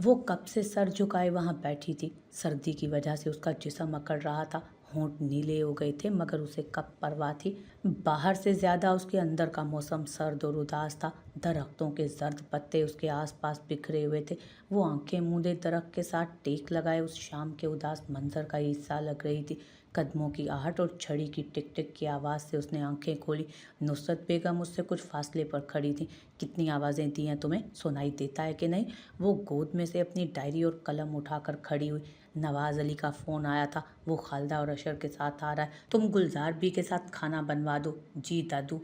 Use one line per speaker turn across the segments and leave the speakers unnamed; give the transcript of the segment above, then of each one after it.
वो कब से सर झुकाए वहाँ बैठी थी। सर्दी की वजह से उसका जिस्म अकड़ रहा था, होंठ नीले हो गए थे, मगर उसे कब परवाह थी। बाहर से ज्यादा उसके अंदर का मौसम सर्द और उदास था। दरख्तों के जर्द पत्ते उसके आसपास बिखरे हुए थे। वो आंखें मूंदे दरख्त के साथ टेक लगाए उस शाम के उदास मंजर का हिस्सा लग रही थी। कदमों की आहट और छड़ी की टिक टिक की आवाज़ से उसने आंखें खोली। नुसरत बेगम उससे कुछ फासले पर खड़ी थी। कितनी आवाज़ें दी हैं तुम्हें, सुनाई देता है कि नहीं? वो गोद में से अपनी डायरी और कलम उठाकर खड़ी हुई। नवाज अली का फ़ोन आया था। वो खालदा और अशर के साथ आ रहा है, तुम गुलजार बी के साथ खाना बनवा दो। जी दादू।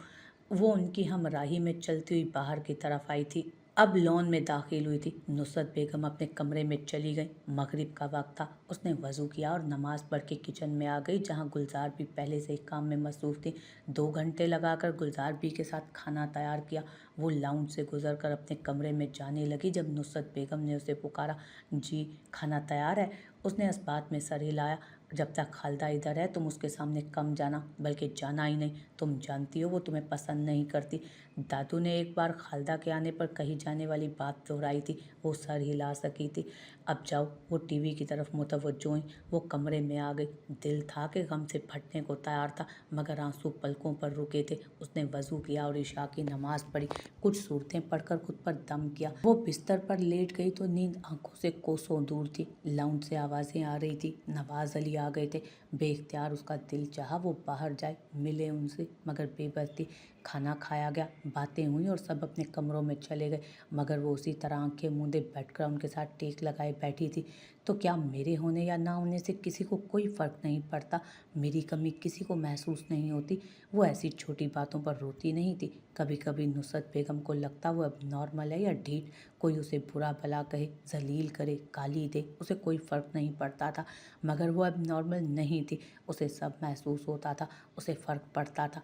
वो उनकी हमराही में चलती हुई बाहर की तरफ आई थी। अब लॉन में दाखिल हुई थी। नुसरत बेगम अपने कमरे में चली गई। मगरिब का वक्त था। उसने वज़ू किया और नमाज पढ़ के किचन में आ गई, जहां गुलजार भी पहले से ही काम में मसरूफ़ थी। 2 घंटे लगाकर गुलजार बी के साथ खाना तैयार किया। वो लाउंज से गुजरकर अपने कमरे में जाने लगी जब नुसरत बेगम ने उसे पुकारा। जी, खाना तैयार है। उसने इस बात में सर हिलाया। जब तक खालदा इधर है तुम उसके सामने कम जाना, बल्कि जाना ही नहीं। तुम जानती हो वो तुम्हें पसंद नहीं करती। दादू ने एक बार खालदा के आने पर कही जाने वाली बात दोहराई थी। वो सर हिला सकी थी। अब जाओ। वो टीवी की तरफ मुतवज्जो हुई। वो कमरे में आ गई। दिल था कि गम से फटने को तैयार था, मगर आंसू पलकों पर रुके थे। उसने वज़ू किया और इशा की नमाज पढ़ी। कुछ सूरतें पढ़कर खुद पर दम किया। वो बिस्तर पर लेट गई तो नींद आंखों से कोसों दूर थी। लाउंज से आवाज़ें आ रही थी। नवाज अली आ गए थे। बेख्तियार उसका दिल चाहा वो बाहर जाए, मिले उनसे, मगर बेबस थी। खाना खाया गया, बातें हुई और सब अपने कमरों में चले गए, मगर वो उसी तरह आंखें मूंदे बैठकर उनके साथ टेक लगाए बैठी थी। तो क्या मेरे होने या ना होने से किसी को कोई फ़र्क नहीं पड़ता? मेरी कमी किसी को महसूस नहीं होती? वो ऐसी छोटी बातों पर रोती नहीं थी। कभी कभी नुसरत बेगम को लगता वो अब नॉर्मल है या ढीठ। कोई उसे बुरा भला कहे, जलील करे, गाली दे, उसे कोई फ़र्क नहीं पड़ता था। मगर वो अब नॉर्मल नहीं थी। उसे सब महसूस होता था, उसे फ़र्क पड़ता था।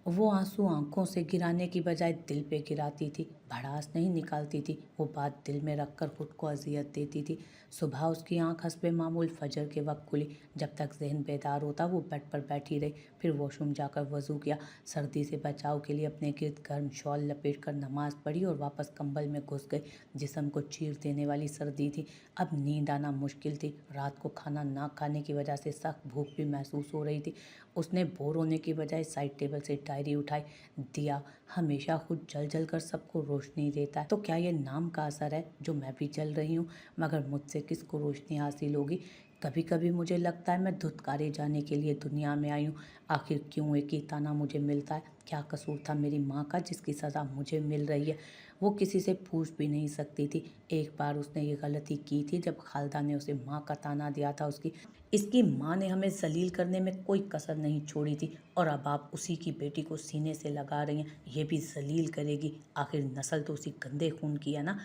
वो आंसू आंखों से गिराने की बजाय दिल पे गिराती थी, भड़ास नहीं निकालती थी। वो बात दिल में रखकर खुद को अजियत देती थी। सुबह उसकी आंख हस्बे मामूल फजर के वक्त खुली। जब तक जहन बेदार होता वो बेड पर बैठी रही। फिर वॉशरूम जाकर वज़ू किया। सर्दी से बचाव के लिए अपने गिर्द गर्म शॉल लपेट कर नमाज पढ़ी और वापस कंबल में घुस गई। जिस्म को चीर देने वाली सर्दी थी। अब नींद आना मुश्किल थी। रात को खाना ना खाने की वजह से सख्त भूख भी महसूस हो रही थी। उसने बोर होने की बजाय साइड टेबल से डायरी उठाई। दिया हमेशा खुद जल जल कर सबको रोशनी देता है, तो क्या ये नाम का असर है जो मैं भी जल रही हूँ? मगर मुझसे किसको रोशनी हासिल होगी? कभी कभी मुझे लगता है मैं धुतकारे जाने के लिए दुनिया में आई हूँ। आखिर क्यों एक ही ताना मुझे मिलता है? क्या कसूर था मेरी माँ का जिसकी सज़ा मुझे मिल रही है? वो किसी से पूछ भी नहीं सकती थी। एक बार उसने ये गलती की थी जब खालदा ने उसे माँ का ताना दिया था। उसकी इसकी माँ ने हमें जलील करने में कोई कसर नहीं छोड़ी थी, और अब आप उसी की बेटी को सीने से लगा रही हैं। ये भी जलील करेगी। आखिर नस्ल तो उसी गंदे खून की है ना।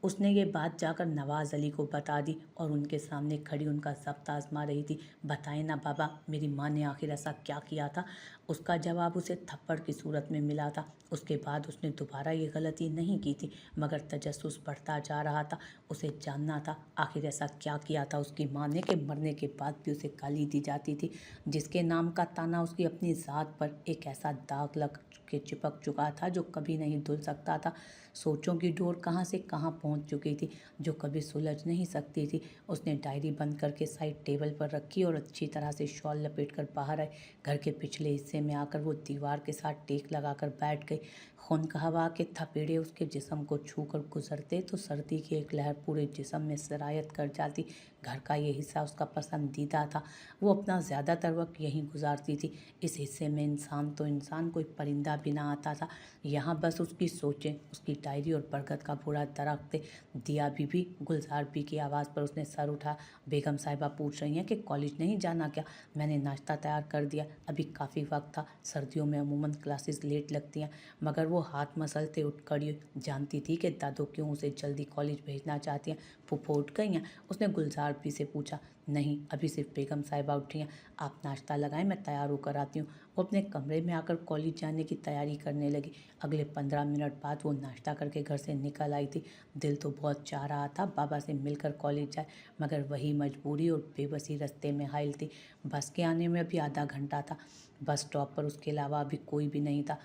उसने ये बात जाकर नवाज अली को बता दी और उनके सामने खड़ी उनका ज़ब्त आजमा रही थी। बताएं ना बाबा, मेरी माँ ने आखिर ऐसा क्या किया था? उसका जवाब उसे थप्पड़ की सूरत में मिला था। उसके बाद उसने दोबारा ये गलती नहीं की थी, मगर तजस्सुस बढ़ता जा रहा था। उसे जानना था आखिर ऐसा क्या किया था उसकी माँ ने कि मरने के बाद भी उसे गाली दी जाती थी, जिसके नाम का ताना उसकी अपनी ज़ात पर एक ऐसा दाग लग के चिपक चुका था जो कभी नहीं धुल सकता था। सोचों की डोर कहाँ से कहाँ पहुँच चुकी थी, जो कभी सुलझ नहीं सकती थी। उसने डायरी बंद करके साइड टेबल पर रखी और अच्छी तरह से शॉल लपेट कर बाहर आई। घर के पिछले हिस्से में आकर वो दीवार के साथ टेक लगाकर बैठ गई। खुनख्वाह के थपेड़े उसके जिस्म को छू कर गुजरते तो सर्दी की एक लहर पूरे जिस्म में सरायत कर जाती। घर का ये हिस्सा उसका पसंदीदा था। वो अपना ज़्यादातर वक्त यहीं गुजारती थी। इस हिस्से में इंसान तो इंसान, कोई परिंदा भी ना आता था। यहाँ बस उसकी सोचें, उसकी डायरी और बरगद का बूढ़ा दरख्त थे। दिया बीबी, गुलजार बी की आवाज़ पर उसने सर उठा। बेगम साहिबा पूछ रही हैं कि कॉलेज नहीं जाना क्या? मैंने नाश्ता तैयार कर दिया, अभी काफ़ी वक्त था। सर्दियों में अमूमन क्लासेस लेट लगती हैं। मगर वो हाथ मसलते उठ खड़ी। जानती थी कि दादू क्यों उसे जल्दी कॉलेज भेजना चाहती हैं। फूफो उठ गई हैं? उसने गुलजार बी से पूछा। नहीं, अभी सिर्फ बेगम साहिबा उठी हैं। आप नाश्ता लगाएं, मैं तैयार होकर आती हूँ। वो अपने कमरे में आकर कॉलेज जाने की तैयारी करने लगी। अगले 15 मिनट बाद वो नाश्ता करके घर से निकल आई थी। दिल तो बहुत चाह रहा था बाबा से मिलकर कॉलेज जाए, मगर वही मजबूरी और बेबसी रास्ते में हाइल थी। बस के आने में अभी आधा घंटा था। बस स्टॉप पर उसके अलावा अभी कोई भी नहीं था।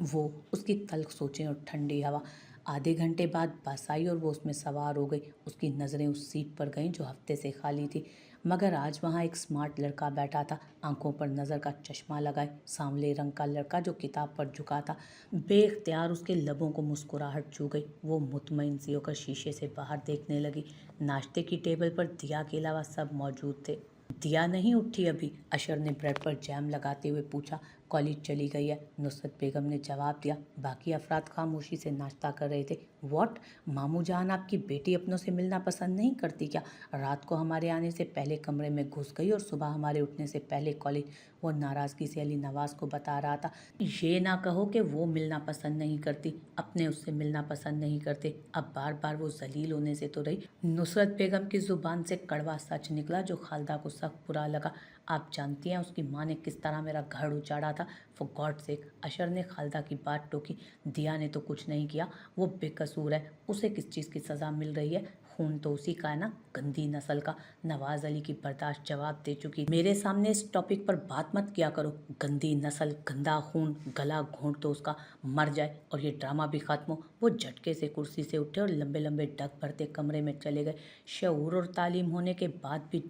वो, उसकी तल्ख सोचें और ठंडी हवा। आधे घंटे बाद बस आई और वो उसमें सवार हो गई। उसकी नज़रें उस सीट पर गईं जो हफ्ते से खाली थी, मगर आज वहाँ एक स्मार्ट लड़का बैठा था, आंखों पर नज़र का चश्मा लगाए, सांवले रंग का लड़का जो किताब पर झुका था। बेख्तियार उसके लबों को मुस्कुराहट छू गई। वो मुतमईन सी होकर शीशे से बाहर देखने लगी। नाश्ते की टेबल पर दिया के अलावा सब मौजूद थे। दिया नहीं उठी अभी? अशर ने ब्रेड पर जैम लगाते हुए पूछा। कॉलेज चली गई है, नुसरत बेगम ने जवाब दिया। बाकी अफराद खामोशी से नाश्ता कर रहे थे। व्हाट? मामू जान आपकी बेटी अपनों से मिलना पसंद नहीं करती क्या? रात को हमारे आने से पहले कमरे में घुस गई और सुबह हमारे उठने से पहले कॉलेज। वो नाराज़गी से अली नवाज को बता रहा था। ये ना कहो कि वो मिलना पसंद नहीं करती, अपने उससे मिलना पसंद नहीं करते। अब बार बार वो जलील होने से तो रही। नुसरत बेगम की जुबान से कड़वा सच निकला जो खालदा को सख्त बुरा लगा। आप जानती हैं उसकी माँ ने किस तरह मेरा घर उजाड़ा था? For God sake. अशर ने खालदा की बात टोकी। दिया ने तो कुछ नहीं किया, वो बेकसूर है, उसे किस चीज़ की सज़ा मिल रही है? खून तो उसी का है ना, गंदी नस्ल का। नवाज अली की बर्दाश्त जवाब दे चुकी। मेरे सामने इस टॉपिक पर बात मत किया करो। गंदी नस्ल, गंदा खून, गला घोंट तो उसका, मर जाए और ये ड्रामा भी खत्म हो। वो झटके से कुर्सी से उठे और लंबे लंबे डग भरते कमरे में चले गए। शऊर और तालीम होने के बाद भी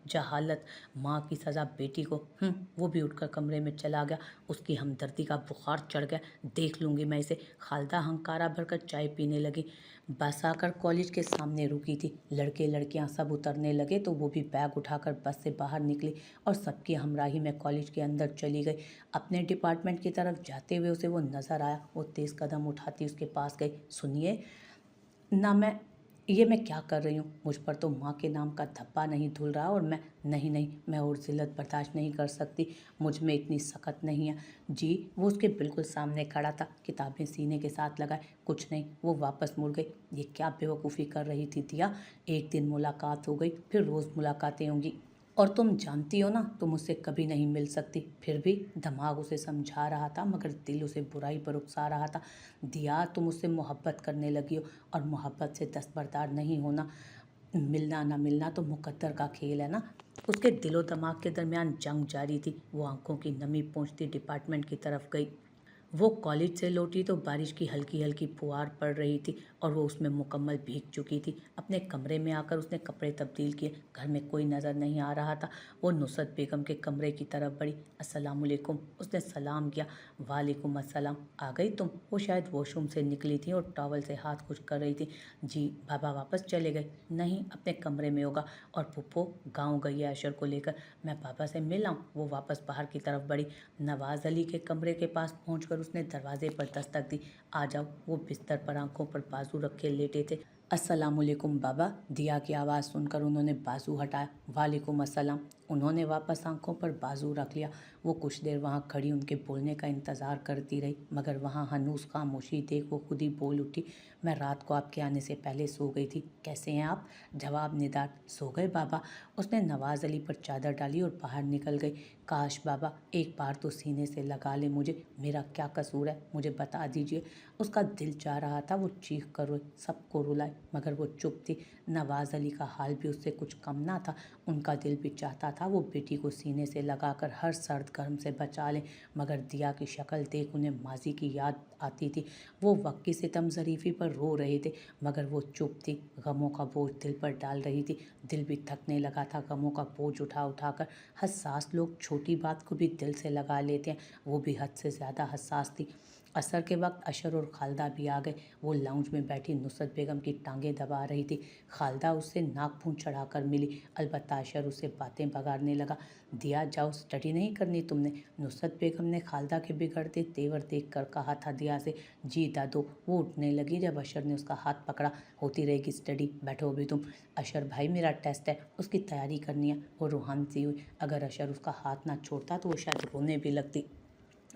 जहालत, माँ की सज़ा बेटी को। वो भी उठकर कमरे में चला गया। उसकी हमदर्दी का बुखार चढ़ गया। देख लूँगी मैं इसे। खालदा हंकारा भरकर चाय पीने लगी। बस आकर कॉलेज के सामने रुकी थी। लड़के लड़कियां सब उतरने लगे तो वो भी बैग उठाकर बस से बाहर निकली और सबकी हमराही में कॉलेज के अंदर चली गई। अपने डिपार्टमेंट की तरफ जाते हुए उसे वो नज़र आया। वो तेज़ कदम उठाती उसके पास गई। सुनिए ना, मैं क्या कर रही हूँ? मुझ पर तो माँ के नाम का धब्बा नहीं धुल रहा और मैं नहीं नहीं, मैं और जिल्लत बर्दाश्त नहीं कर सकती। मुझ में इतनी सकत नहीं है। जी? वो उसके बिल्कुल सामने खड़ा था, किताबें सीने के साथ लगाए। कुछ नहीं। वो वापस मुड़ गई। ये क्या बेवकूफ़ी कर रही थी दिया? एक दिन मुलाकात हो गई, फिर रोज़ मुलाकातें होंगी और तुम जानती हो ना तुम मुझसे कभी नहीं मिल सकती। फिर भी दिमाग उसे समझा रहा था मगर दिल उसे बुराई पर उकसा रहा था। दिया, तुम उससे मोहब्बत करने लगी हो और मोहब्बत से दस्तबरदार नहीं होना। मिलना ना मिलना तो मुकद्दर का खेल है ना। उसके दिलो दिमाग के दरमियान जंग जारी थी। वो आंखों की नमी पोंछती डिपार्टमेंट की तरफ गई। वो कॉलेज से लौटी तो बारिश की हल्की हल्की फुहार पड़ रही थी और वो उसमें मुकम्मल भीग चुकी थी। अपने कमरे में आकर उसने कपड़े तब्दील किए। घर में कोई नज़र नहीं आ रहा था। वो नुसरत बेगम के कमरे की तरफ बढ़ी। अस्सलाम वालेकुम। उसने सलाम किया। वालेकुम अस्सलाम। आ गई तुम? वो शायद वॉशरूम से निकली थी और टॉवल से हाथ खुश कर रही थी। जी। बाबा वापस चले गए? नहीं, अपने कमरे में होगा। और पुप्पो गाँव गई है अशर को लेकर। मैं पापा से मिल आऊँ? वो वापस बाहर की तरफ बढ़ी। नवाज अली के कमरे के पास पहुंचकर उसने दरवाजे पर दस्तक दी। आ जाओ। वो बिस्तर पर आंखों पर बाजू रखे लेटे थे। अस्सलामुअलैकुम बाबा। दिया की आवाज़ सुनकर उन्होंने बाजू हटाया। वालेकुम अस्सलाम। उन्होंने वापस आंखों पर बाजू रख लिया। वो कुछ देर वहाँ खड़ी उनके बोलने का इंतज़ार करती रही मगर वहाँ हनूस खामोशी देख वो खुद ही बोल उठी। मैं रात को आपके आने से पहले सो गई थी। कैसे हैं आप? जवाब निदान। सो गए बाबा? उसने नवाज अली पर चादर डाली और बाहर निकल गई। काश बाबा एक बार तो सीने से लगा ले मुझे। मेरा क्या कसूर है, मुझे बता दीजिए। उसका दिल चाह रहा था वो चीख कर रोए, सबको रुलाए, मगर वो चुप थी। नवाज अली का हाल भी उससे कुछ कम ना था। उनका दिल भी चाहता था वो बेटी को सीने से लगाकर हर सर्द गर्म से बचा ले, मगर दिया की शक्ल देख उन्हें माजी की याद आती थी। वो वक्त की सितम ज़रीफ़ी पर रो रहे थे मगर वो चुप थी। गमों का बोझ दिल पर डाल रही थी। दिल भी थकने लगा था गमों का बोझ उठा उठा कर। हसास लोग छोटी बात को भी दिल से लगा लेते हैं। वो भी हद से ज़्यादा हसास थी। असर के वक्त अशर और खालदा भी आ गए। वो लाउंज में बैठी नुसरत बेगम की टांगें दबा रही थी। खालदा उससे नाक भून चढ़ाकर मिली, अलबत्ता अशर उससे बातें बगाड़ने लगा। दिया, जाओ, स्टडी नहीं करनी तुमने? नुसरत बेगम ने खालदा के बिगड़ते तेवर देख कर कहा था दिया से। जी दादो। वो उठने लगी जब अशर ने उसका हाथ पकड़ा। होती रहेगी स्टडी, बैठो अभी तुम। अशर भाई मेरा टेस्ट है, उसकी तैयारी करनी है। वो रूहान सी हुई। अगर अशर उसका हाथ ना छोड़ता तो वो शायद रोने भी लगती।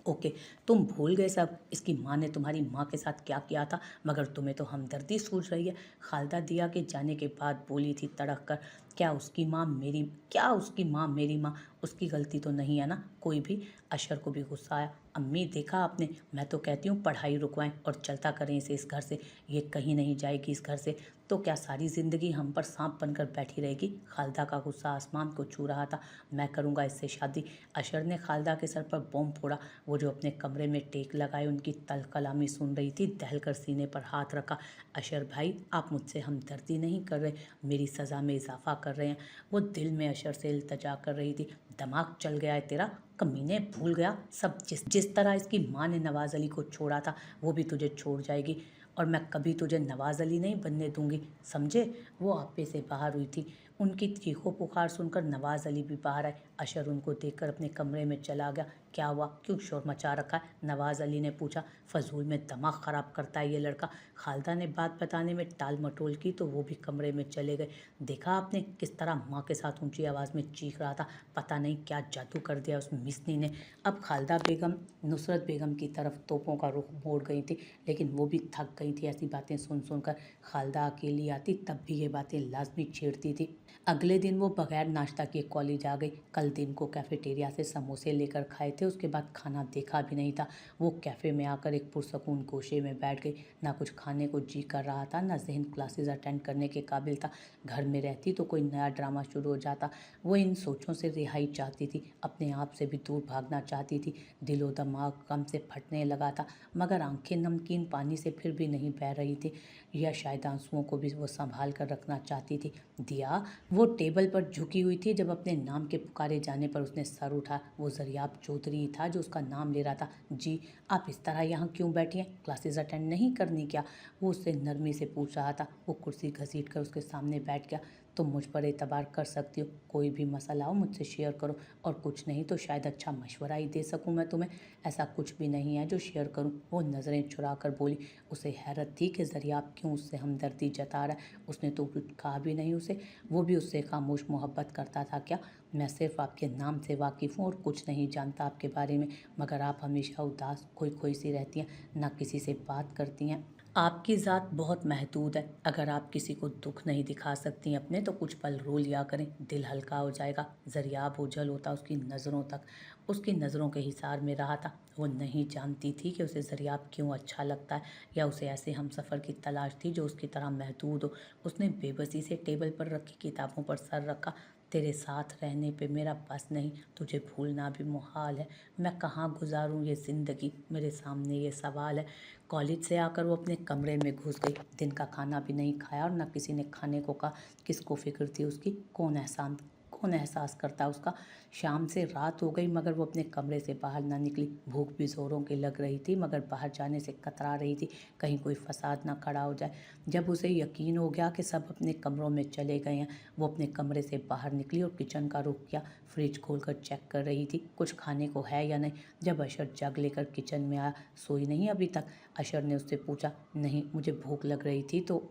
ओके, तुम भूल गए सब। इसकी माँ ने तुम्हारी माँ के साथ क्या किया था, मगर तुम्हें तो हमदर्दी सूझ रही है। खालदा दिया के जाने के बाद बोली थी तड़क कर। क्या उसकी माँ मेरी माँ? उसकी गलती तो नहीं है ना कोई भी? अशर को भी गुस्सा आया। अम्मी देखा आपने, मैं तो कहती हूँ पढ़ाई रुकवाएं और चलता करें इसे इस घर से। ये कहीं नहीं जाएगी इस घर से। तो क्या सारी ज़िंदगी हम पर सांप बनकर बैठी रहेगी? खालिदा का गुस्सा आसमान को छू रहा था। मैं करूँगा इससे शादी। अशर ने खालिदा के सर पर बॉम्ब फोड़ा। वो जो अपने कमरे में टेक लगाए उनकी तल कलामी सुन रही थी, दहलकर सीने पर हाथ रखा। अशर भाई, आप मुझसे हमदर्दी नहीं कर रहे, मेरी सज़ा में इजाफा कर रहे हैं। वो दिल में अशर से इल्तजा कर रही थी। दिमाग चल गया है तेरा? कमीने, भूल गया सब? जिस जिस तरह इसकी माँ ने नवाज अली को छोड़ा था, वो भी तुझे छोड़ जाएगी, और मैं कभी तुझे नवाज अली नहीं बनने दूंगी, समझे? वो आपे से बाहर हुई थी। उनकी चीखों पुकार सुनकर नवाज अली भी बाहर आए। अशर उनको देखकर अपने कमरे में चला गया। क्या हुआ, क्यों शोर मचा रखा है? नवाज अली ने पूछा। फजूल में दिमाग ख़राब करता है ये लड़का। खालिदा ने बात बताने में टाल मटोल की तो वो भी कमरे में चले गए। देखा आपने किस तरह माँ के साथ ऊंची आवाज़ में चीख रहा था? पता नहीं क्या जादू कर दिया उस मिसनी ने। अब खालिदा बेगम नुसरत बेगम की तरफ तोपों का रुख मोड़ गई थी, लेकिन वो भी थक गई थी ऐसी बातें सुन सुनकर। खालिदा अकेली आती तब भी ये बातें लाजमी छेड़ती थी। अगले दिन वो बगैर नाश्ता किए कॉलेज आ गई। कल दिन को कैफेटेरिया से समोसे लेकर खाए थे, उसके बाद खाना देखा भी नहीं था। वो कैफ़े में आकर एक पुरसकून गोशे में बैठ गई। ना कुछ खाने को जी कर रहा था, ना जहन क्लासेस अटेंड करने के काबिल था। घर में रहती तो कोई नया ड्रामा शुरू हो जाता। वो इन सोचों से रिहाई चाहती थी, अपने आप से भी दूर भागना चाहती थी। दिलो दिमाग गम से फटने लगा था, मगर आंखें नमकीन पानी से फिर भी नहीं बह रही थी, या शायद आंसुओं को भी वो संभाल कर रखना चाहती थी। दिया, वो टेबल पर झुकी हुई थी। जब अपने नाम के पुकारे जाने पर उसने सर उठा। वो जरियाब चौधरी था जो उसका नाम ले रहा था। जी, आप इस तरह यहाँ क्यों बैठी हैं? क्लासेस अटेंड नहीं करनी क्या? वो उससे नरमी से पूछ रहा था। वो कुर्सी घसीट कर उसके सामने बैठ गया। तुम मुझ पर एतबार कर सकती हो, कोई भी मसला हो मुझसे शेयर करो, और कुछ नहीं तो शायद अच्छा मशवरा ही दे सकूं मैं तुम्हें। ऐसा कुछ भी नहीं है जो शेयर करूं। वो नज़रें चुरा कर बोली। उसे हैरत थी कि जरियाब क्यों उससे हमदर्दी जता रहा है। उसने तो कुछ कहा भी नहीं उसे। वो भी उससे खामोश मोहब्बत करता था क्या? मैं सिर्फ आपके नाम से वाकिफ़ हूँ और कुछ नहीं जानता आपके बारे में, मगर आप हमेशा उदास खोई खोई सी रहती हैं, ना किसी से बात करती हैं। आपकी ज़ात बहुत महदूद है। अगर आप किसी को दुख नहीं दिखा सकती अपने तो कुछ पल रो लिया करें, दिल हल्का हो जाएगा। जरियाब ओझल होता उसकी नज़रों तक, उसकी नज़रों के हिसार में रहा था। वो नहीं जानती थी कि उसे जरियाब क्यों अच्छा लगता है, या उसे ऐसे हमसफ़र की तलाश थी जो उसकी तरह महदूद हो। उसने बेबसी से टेबल पर रखी किताबों पर सर रखा। तेरे साथ रहने पे मेरा बस नहीं, तुझे भूलना भी मुहाल है। मैं कहाँ गुजारूँ ये ज़िंदगी, मेरे सामने ये सवाल है। कॉलेज से आकर वो अपने कमरे में घुस गई। दिन का खाना भी नहीं खाया और न किसी ने खाने को कहा। किसको फिक्र थी उसकी? कौन एहसास करता उसका? शाम से रात हो गई मगर वो अपने कमरे से बाहर ना निकली। भूख भी ज़ोरों की लग रही थी, मगर बाहर जाने से कतरा रही थी, कहीं कोई फसाद ना खड़ा हो जाए। जब उसे यकीन हो गया कि सब अपने कमरों में चले गए हैं, वो अपने कमरे से बाहर निकली और किचन का रुख किया। फ्रिज खोलकर चेक कर रही थी कुछ खाने को है या नहीं। जब अशर जग लेकर किचन में आया। सोई नहीं अभी तक? अशर ने उससे पूछा। नहीं, मुझे भूख लग रही थी तो।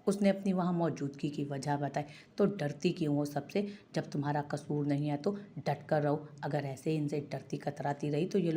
उसने अपनी वहाँ मौजूदगी की वजह बताई। तो डरती क्यों हो सबसे? जब तुम्हारा कसूर नहीं है तो डट कर रहो। अगर ऐसे इनसे डरती कतराती रही तो ये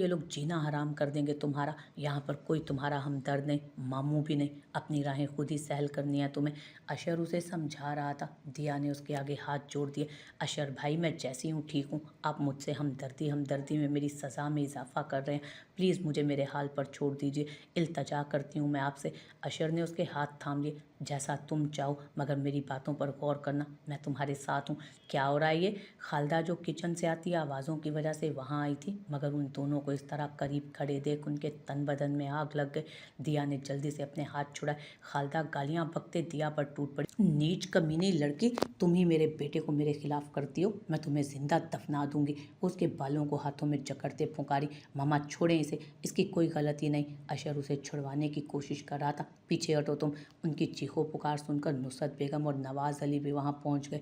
लोग जीना हराम कर देंगे तुम्हारा। यहाँ पर कोई तुम्हारा हमदर्द नहीं, मामू भी नहीं। अपनी राहें खुद ही सहल करनी है तुम्हें। अशर उसे समझा रहा था। दिया ने उसके आगे हाथ जोड़ दिए। अशर भाई, मैं जैसी हूँ ठीक हूँ। आप मुझसे हमदर्दी में मेरी सज़ा में इजाफा कर रहे हैं। प्लीज़ मुझे मेरे हाल पर छोड़ दीजिए, इल्तजा करती हूँ मैं आपसे। अशर ने उसके हाथ थाम लिए। जैसा तुम चाहो, मगर मेरी बातों पर गौर करना, मैं तुम्हारे साथ हूँ। क्या हो रहा है ये? खालिदा जो किचन से आती आवाज़ों की वजह से वहाँ आई थी, मगर उन दोनों को इस तरह करीब खड़े देख उनके तन बदन में आग लग गई। दिया ने जल्दी से अपने हाथ छुड़ाए। खालिदा गालियाँ बकते दिया पर टूट पड़ी। नीच कमीनी लड़की, तुम ही मेरे बेटे को मेरे खिलाफ करती हो, मैं तुम्हें जिंदा दफना दूंगी। उसके बालों को हाथों में जकड़ते पुकारी। मामा छोड़ें इसे, इसकी कोई गलती नहीं। अशर उसे छुड़वाने की कोशिश कर रहा था। पीछे हटो तुम। उनकी चीखों पुकार सुनकर नुसरत बेगम और नवाज अली भी वहाँ पहुँच गए।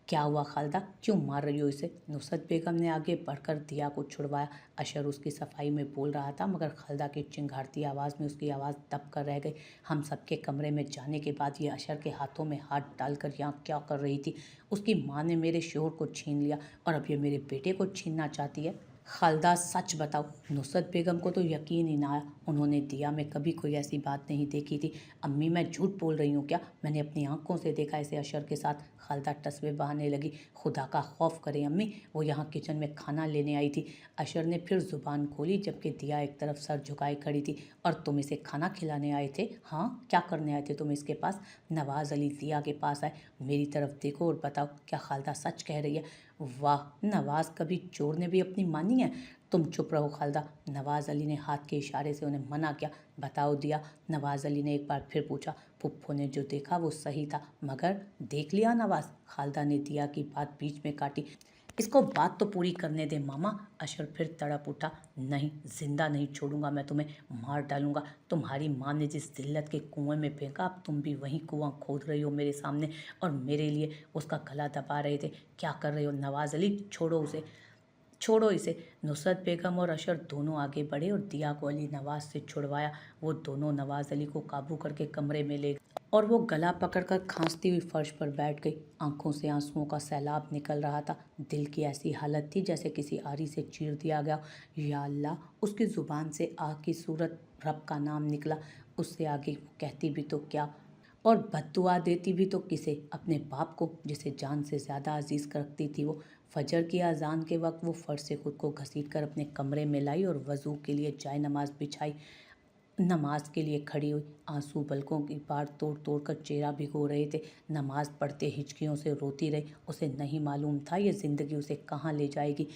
क्या हुआ खालिदा, क्यों मार रही हो इसे? नुसरत बेगम ने आगे बढ़कर दिया को छुड़वाया। अशर उसकी सफाई में बोल रहा था, मगर खालिदा की चिंगारती आवाज़ में उसकी आवाज़ दब कर रह गई। हम सबके कमरे में जाने के बाद ये अशर के हाथों में हाथ डालकर यहाँ क्या कर रही थी? उसकी माँ ने मेरे शोहर को छीन लिया और अब ये मेरे बेटे को छीनना चाहती है। खालदा सच बताओ। नुसरत बेगम को तो यकीन ही ना आया। उन्होंने दिया में कभी कोई ऐसी बात नहीं देखी थी। अम्मी मैं झूठ बोल रही हूँ क्या? मैंने अपनी आंखों से देखा इसे अशर के साथ। खालदा टसवे बहाने लगी। खुदा का खौफ करे अम्मी, वो यहाँ किचन में खाना लेने आई थी। अशर ने फिर जुबान खोली जबकि दिया एक तरफ सर झुकाए खड़ी थी। और तुम इसे खाना खिलाने आए थे? हाँ, क्या करने आए थे तुम इसके पास? नवाज अली दिया के पास आए। मेरी तरफ देखो और बताओ क्या खालदा सच कह रही है? वाह, नवाज कभी चोर ने भी अपनी मानी है। तुम चुप रहो खालदा। नवाज अली ने हाथ के इशारे से उन्हें मना किया। बताओ दिया, नवाज अली ने एक बार फिर पूछा। पुप्पो ने जो देखा वो सही था, मगर देख लिया नवाज? खालदा ने दिया की बात बीच में काटी। इसको बात तो पूरी करने दे मामा। अशर फिर तड़प उठा। नहीं, जिंदा नहीं छोड़ूंगा मैं तुम्हें, मार डालूंगा। तुम्हारी माँ ने जिस जिल्लत के कुएं में फेंका, अब तुम भी वही कुआं खोद रही हो मेरे सामने और मेरे लिए उसका गला दबा रहे थे। क्या कर रहे हो नवाज अली? छोड़ो उसे, छोड़ो इसे। नुसरत बेगम और अशर दोनों आगे बढ़े और दिया को अली नवाज से छुड़वाया। वो दोनों नवाज अली को काबू करके कमरे में ले गए और वो गला पकड़कर खांसती हुई फर्श पर बैठ गई। आंखों से आंसुओं का सैलाब निकल रहा था। दिल की ऐसी हालत थी जैसे किसी आरी से चीर दिया गया। या अल्लाह, उसकी जुबान से आग की सूरत रब का नाम निकला। उससे आगे वो कहती भी तो क्या और बद्दुआ देती भी तो किसे? अपने बाप को जिसे जान से ज़्यादा अजीज़ रखती थी वो। फजर की अजान के वक्त वो फर्श से खुद को घसीट कर अपने कमरे में लाई और वज़ू के लिए जाए नमाज बिछाई। नमाज के लिए खड़ी हुई। आंसू पलकों की पार तोड़ तोड़ कर चेहरा भिगो रहे थे। नमाज पढ़ते हिचकियों से रोती रही। उसे नहीं मालूम था ये ज़िंदगी उसे कहाँ ले जाएगी।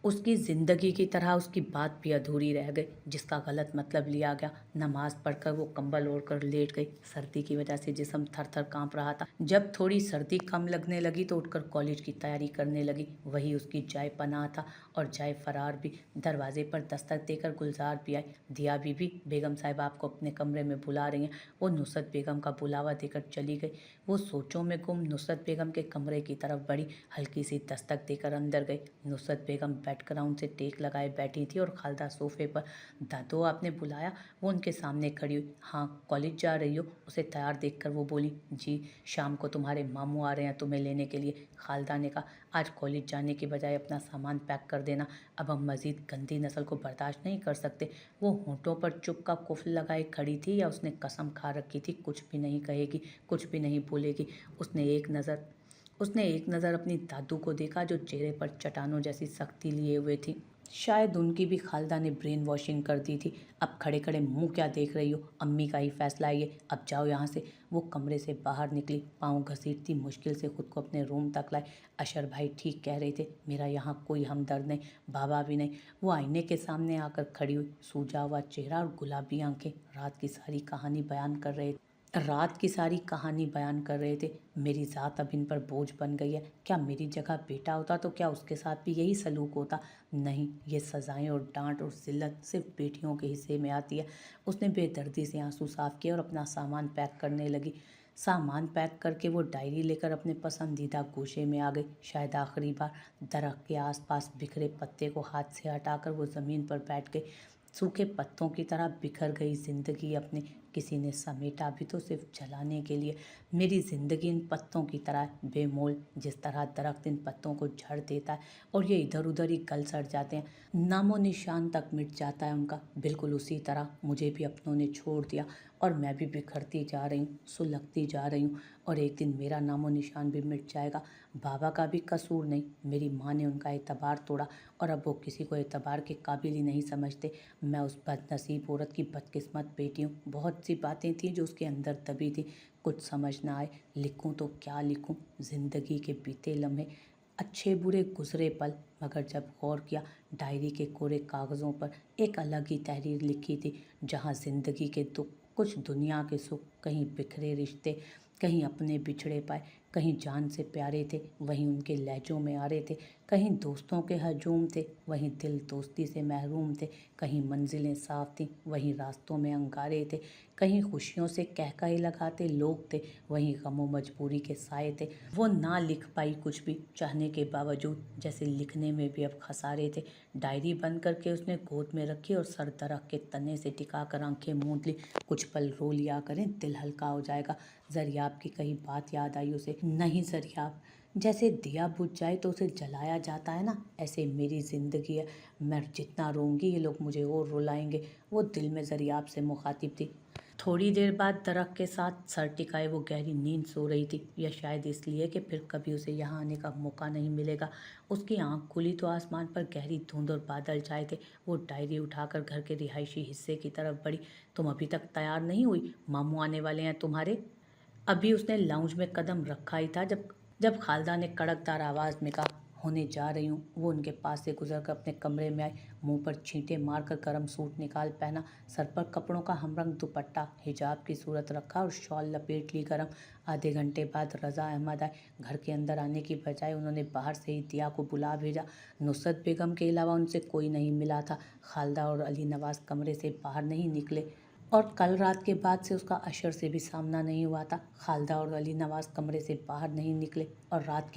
उसकी ज़िंदगी की तरह उसकी बात भी अधूरी रह गई, जिसका गलत मतलब लिया गया। नमाज पढ़कर वो कंबल ओढ़कर लेट गई। सर्दी की वजह से जिस्म थर थर काँप रहा था। जब थोड़ी सर्दी कम लगने लगी तो उठकर कॉलेज की तैयारी करने लगी। वही उसकी जाए पनाह था और जाए फरार भी। दरवाजे पर दस्तक देकर गुलजार भी आई। दिया बीबी, बेगम साहब आपको अपने कमरे में बुला रही हैं। वो नुसरत बेगम का बुलावा देकर चली गई। वो सोचों में गुम नुसरत बेगम के कमरे की तरफ बढ़ी। हल्की सी दस्तक देकर अंदर गई। नुसरत बेगम बैकग्राउंड से टेक लगाए बैठी थी और खालदा सोफे पर। दादो आपने बुलाया? वो उनके सामने खड़ी हुई। हाँ, कॉलेज जा रही हो? उसे तैयार देखकर वो बोली। जी, शाम को तुम्हारे मामू आ रहे हैं तुम्हें लेने के लिए। खालदा ने कहा। आज कॉलेज जाने की बजाय अपना सामान पैक कर देना। अब हम मज़ीद गंदी नस्ल को बर्दाश्त नहीं कर सकते। वो होंठों पर चुप का कुफ्ल लगाए खड़ी थी या उसने कसम खा रखी थी कुछ भी नहीं कहेगी, कुछ भी नहीं बोलेगी। उसने एक नज़र अपनी दादू को देखा जो चेहरे पर चट्टानों जैसी सख्ती लिए हुए थी। शायद उनकी भी खालदा ने ब्रेन वॉशिंग कर दी थी। अब खड़े खड़े मुंह क्या देख रही हो? अम्मी का ही फैसला है ये, अब जाओ यहाँ से। वो कमरे से बाहर निकली, पाँव घसीटती मुश्किल से खुद को अपने रूम तक लाई। अशर भाई ठीक कह रहे थे, मेरा यहाँ कोई हमदर्द नहीं, बाबा भी नहीं। वो आईने के सामने आकर खड़ी हुई, सूजा हुआ चेहरा और गुलाबी आंखें। रात की सारी कहानी बयान कर रहे थे। मेरी ज़ात अब इन पर बोझ बन गई है। क्या मेरी जगह बेटा होता तो क्या उसके साथ भी यही सलूक होता? नहीं, ये सज़ाएं और डांट और ज़िल्लत सिर्फ बेटियों के हिस्से में आती है। उसने बेदर्दी से आंसू साफ किए और अपना सामान पैक करने लगी। सामान पैक करके वो डायरी लेकर अपने पसंदीदा गोशे में आ गई। शायद आखिरी बार। दरख्त के आसपास बिखरे पत्ते को हाथ से हटाकर वो ज़मीन पर बैठ गई। सूखे पत्तों की तरह बिखर गई जिंदगी अपने। किसी ने समेटा भी तो सिर्फ जलाने के लिए। मेरी ज़िंदगी इन पत्तों की तरह है, बेमोल। जिस तरह दरख्त इन पत्तों को झड़ देता है और ये इधर उधर ही गल सड़ जाते हैं, नामो निशान तक मिट जाता है उनका। बिल्कुल उसी तरह मुझे भी अपनों ने छोड़ दिया और मैं भी बिखरती जा रही हूँ, सुलगती जा रही हूँ। और एक दिन मेरा नामो निशान भी मिट जाएगा। बाबा का भी कसूर नहीं, मेरी माँ ने उनका एतबार तोड़ा और अब वो किसी को एतबार के काबिल ही नहीं समझते। मैं उस बदनसीब औरत की बदकिस्मत बेटी हूँ। बहुत सी बातें थी जो उसके अंदर दबी थी, कुछ समझ ना आए। लिखूँ तो क्या लिखूँ? ज़िंदगी के बीते लम्हे, अच्छे बुरे गुजरे पल। मगर जब गौर किया, डायरी के कोरे कागज़ों पर एक अलग ही तहरीर लिखी थी। जहाँ ज़िंदगी के दुख, कुछ दुनिया के सुख, कहीं बिखरे रिश्ते, कहीं अपने बिछड़े पाए, कहीं जान से प्यारे थे वहीं उनके लहजों में आ रहे थे, कहीं दोस्तों के हजूम थे वहीं दिल दोस्ती से महरूम थे, कहीं मंजिलें साफ थीं वहीं रास्तों में अंगारे थे, कहीं खुशियों से कहकहे लगाते लोग थे वहीं गमों मजबूरी के साए थे। वो ना लिख पाई कुछ भी, चाहने के बावजूद, जैसे लिखने में भी अब खसारे थे। डायरी बंद करके उसने गोद में रखी और सर दरख्त के तने से टिकाकर आंखें मूंद ली। कुछ पल रो लिया करें, दिल हल्का हो जाएगा। जरियाब की कही बात याद आई उसे। नहीं जरियाब, जैसे दिया बुझ जाए तो उसे जलाया जाता है ना, ऐसे मेरी ज़िंदगी है। मैं जितना रोऊंगी ये लोग मुझे और रुलाएंगे। वो दिल में ज़रियाब से मुखातिब थी। थोड़ी देर बाद दरख्त के साथ सर टिकाए वो गहरी नींद सो रही थी, या शायद इसलिए कि फिर कभी उसे यहाँ आने का मौका नहीं मिलेगा। उसकी आंख खुली तो आसमान पर गहरी धुंध और बादल छाए थे। वो डायरी उठाकर घर के रिहायशी हिस्से की तरफ बढ़ी। तुम अभी तक तैयार नहीं हुई? मामू आने वाले हैं तुम्हारे। अभी उसने लाउंज में कदम रखा ही था जब जब खालदा ने कड़कदार आवाज़ में कहा, होने जा रही हूँ। वो उनके पास से गुजरकर अपने कमरे में आई। मुंह पर छींटे मारकर गर्म सूट निकाल पहना, सर पर कपड़ों का हमरंग दुपट्टा, हिजाब की सूरत रखा और शॉल लपेट ली गर्म। आधे घंटे बाद रज़ा अहमद आए। घर के अंदर आने की बजाय उन्होंने बाहर से ही दिया को बुला भेजा। नुसरत बेगम के अलावा उनसे कोई नहीं मिला था। खालदा और अली नवाज कमरे से बाहर नहीं निकले और कल रात के बाद से उसका अशर से भी सामना नहीं हुआ था। खालदा और अली नवाज कमरे से बाहर नहीं निकले और रात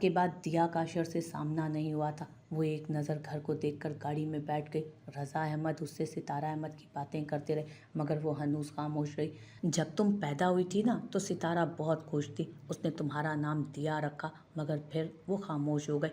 के बाद दिया का अशर से सामना नहीं हुआ था। वो एक नज़र घर को देखकर गाड़ी में बैठ गई। रज़ा अहमद उससे सितारा अहमद की बातें करते रहे, मगर वो हनूस खामोश रही। जब तुम पैदा हुई थी ना तो सितारा बहुत खुश थी। उसने तुम्हारा नाम दिया रखा, मगर फिर वो खामोश हो गए।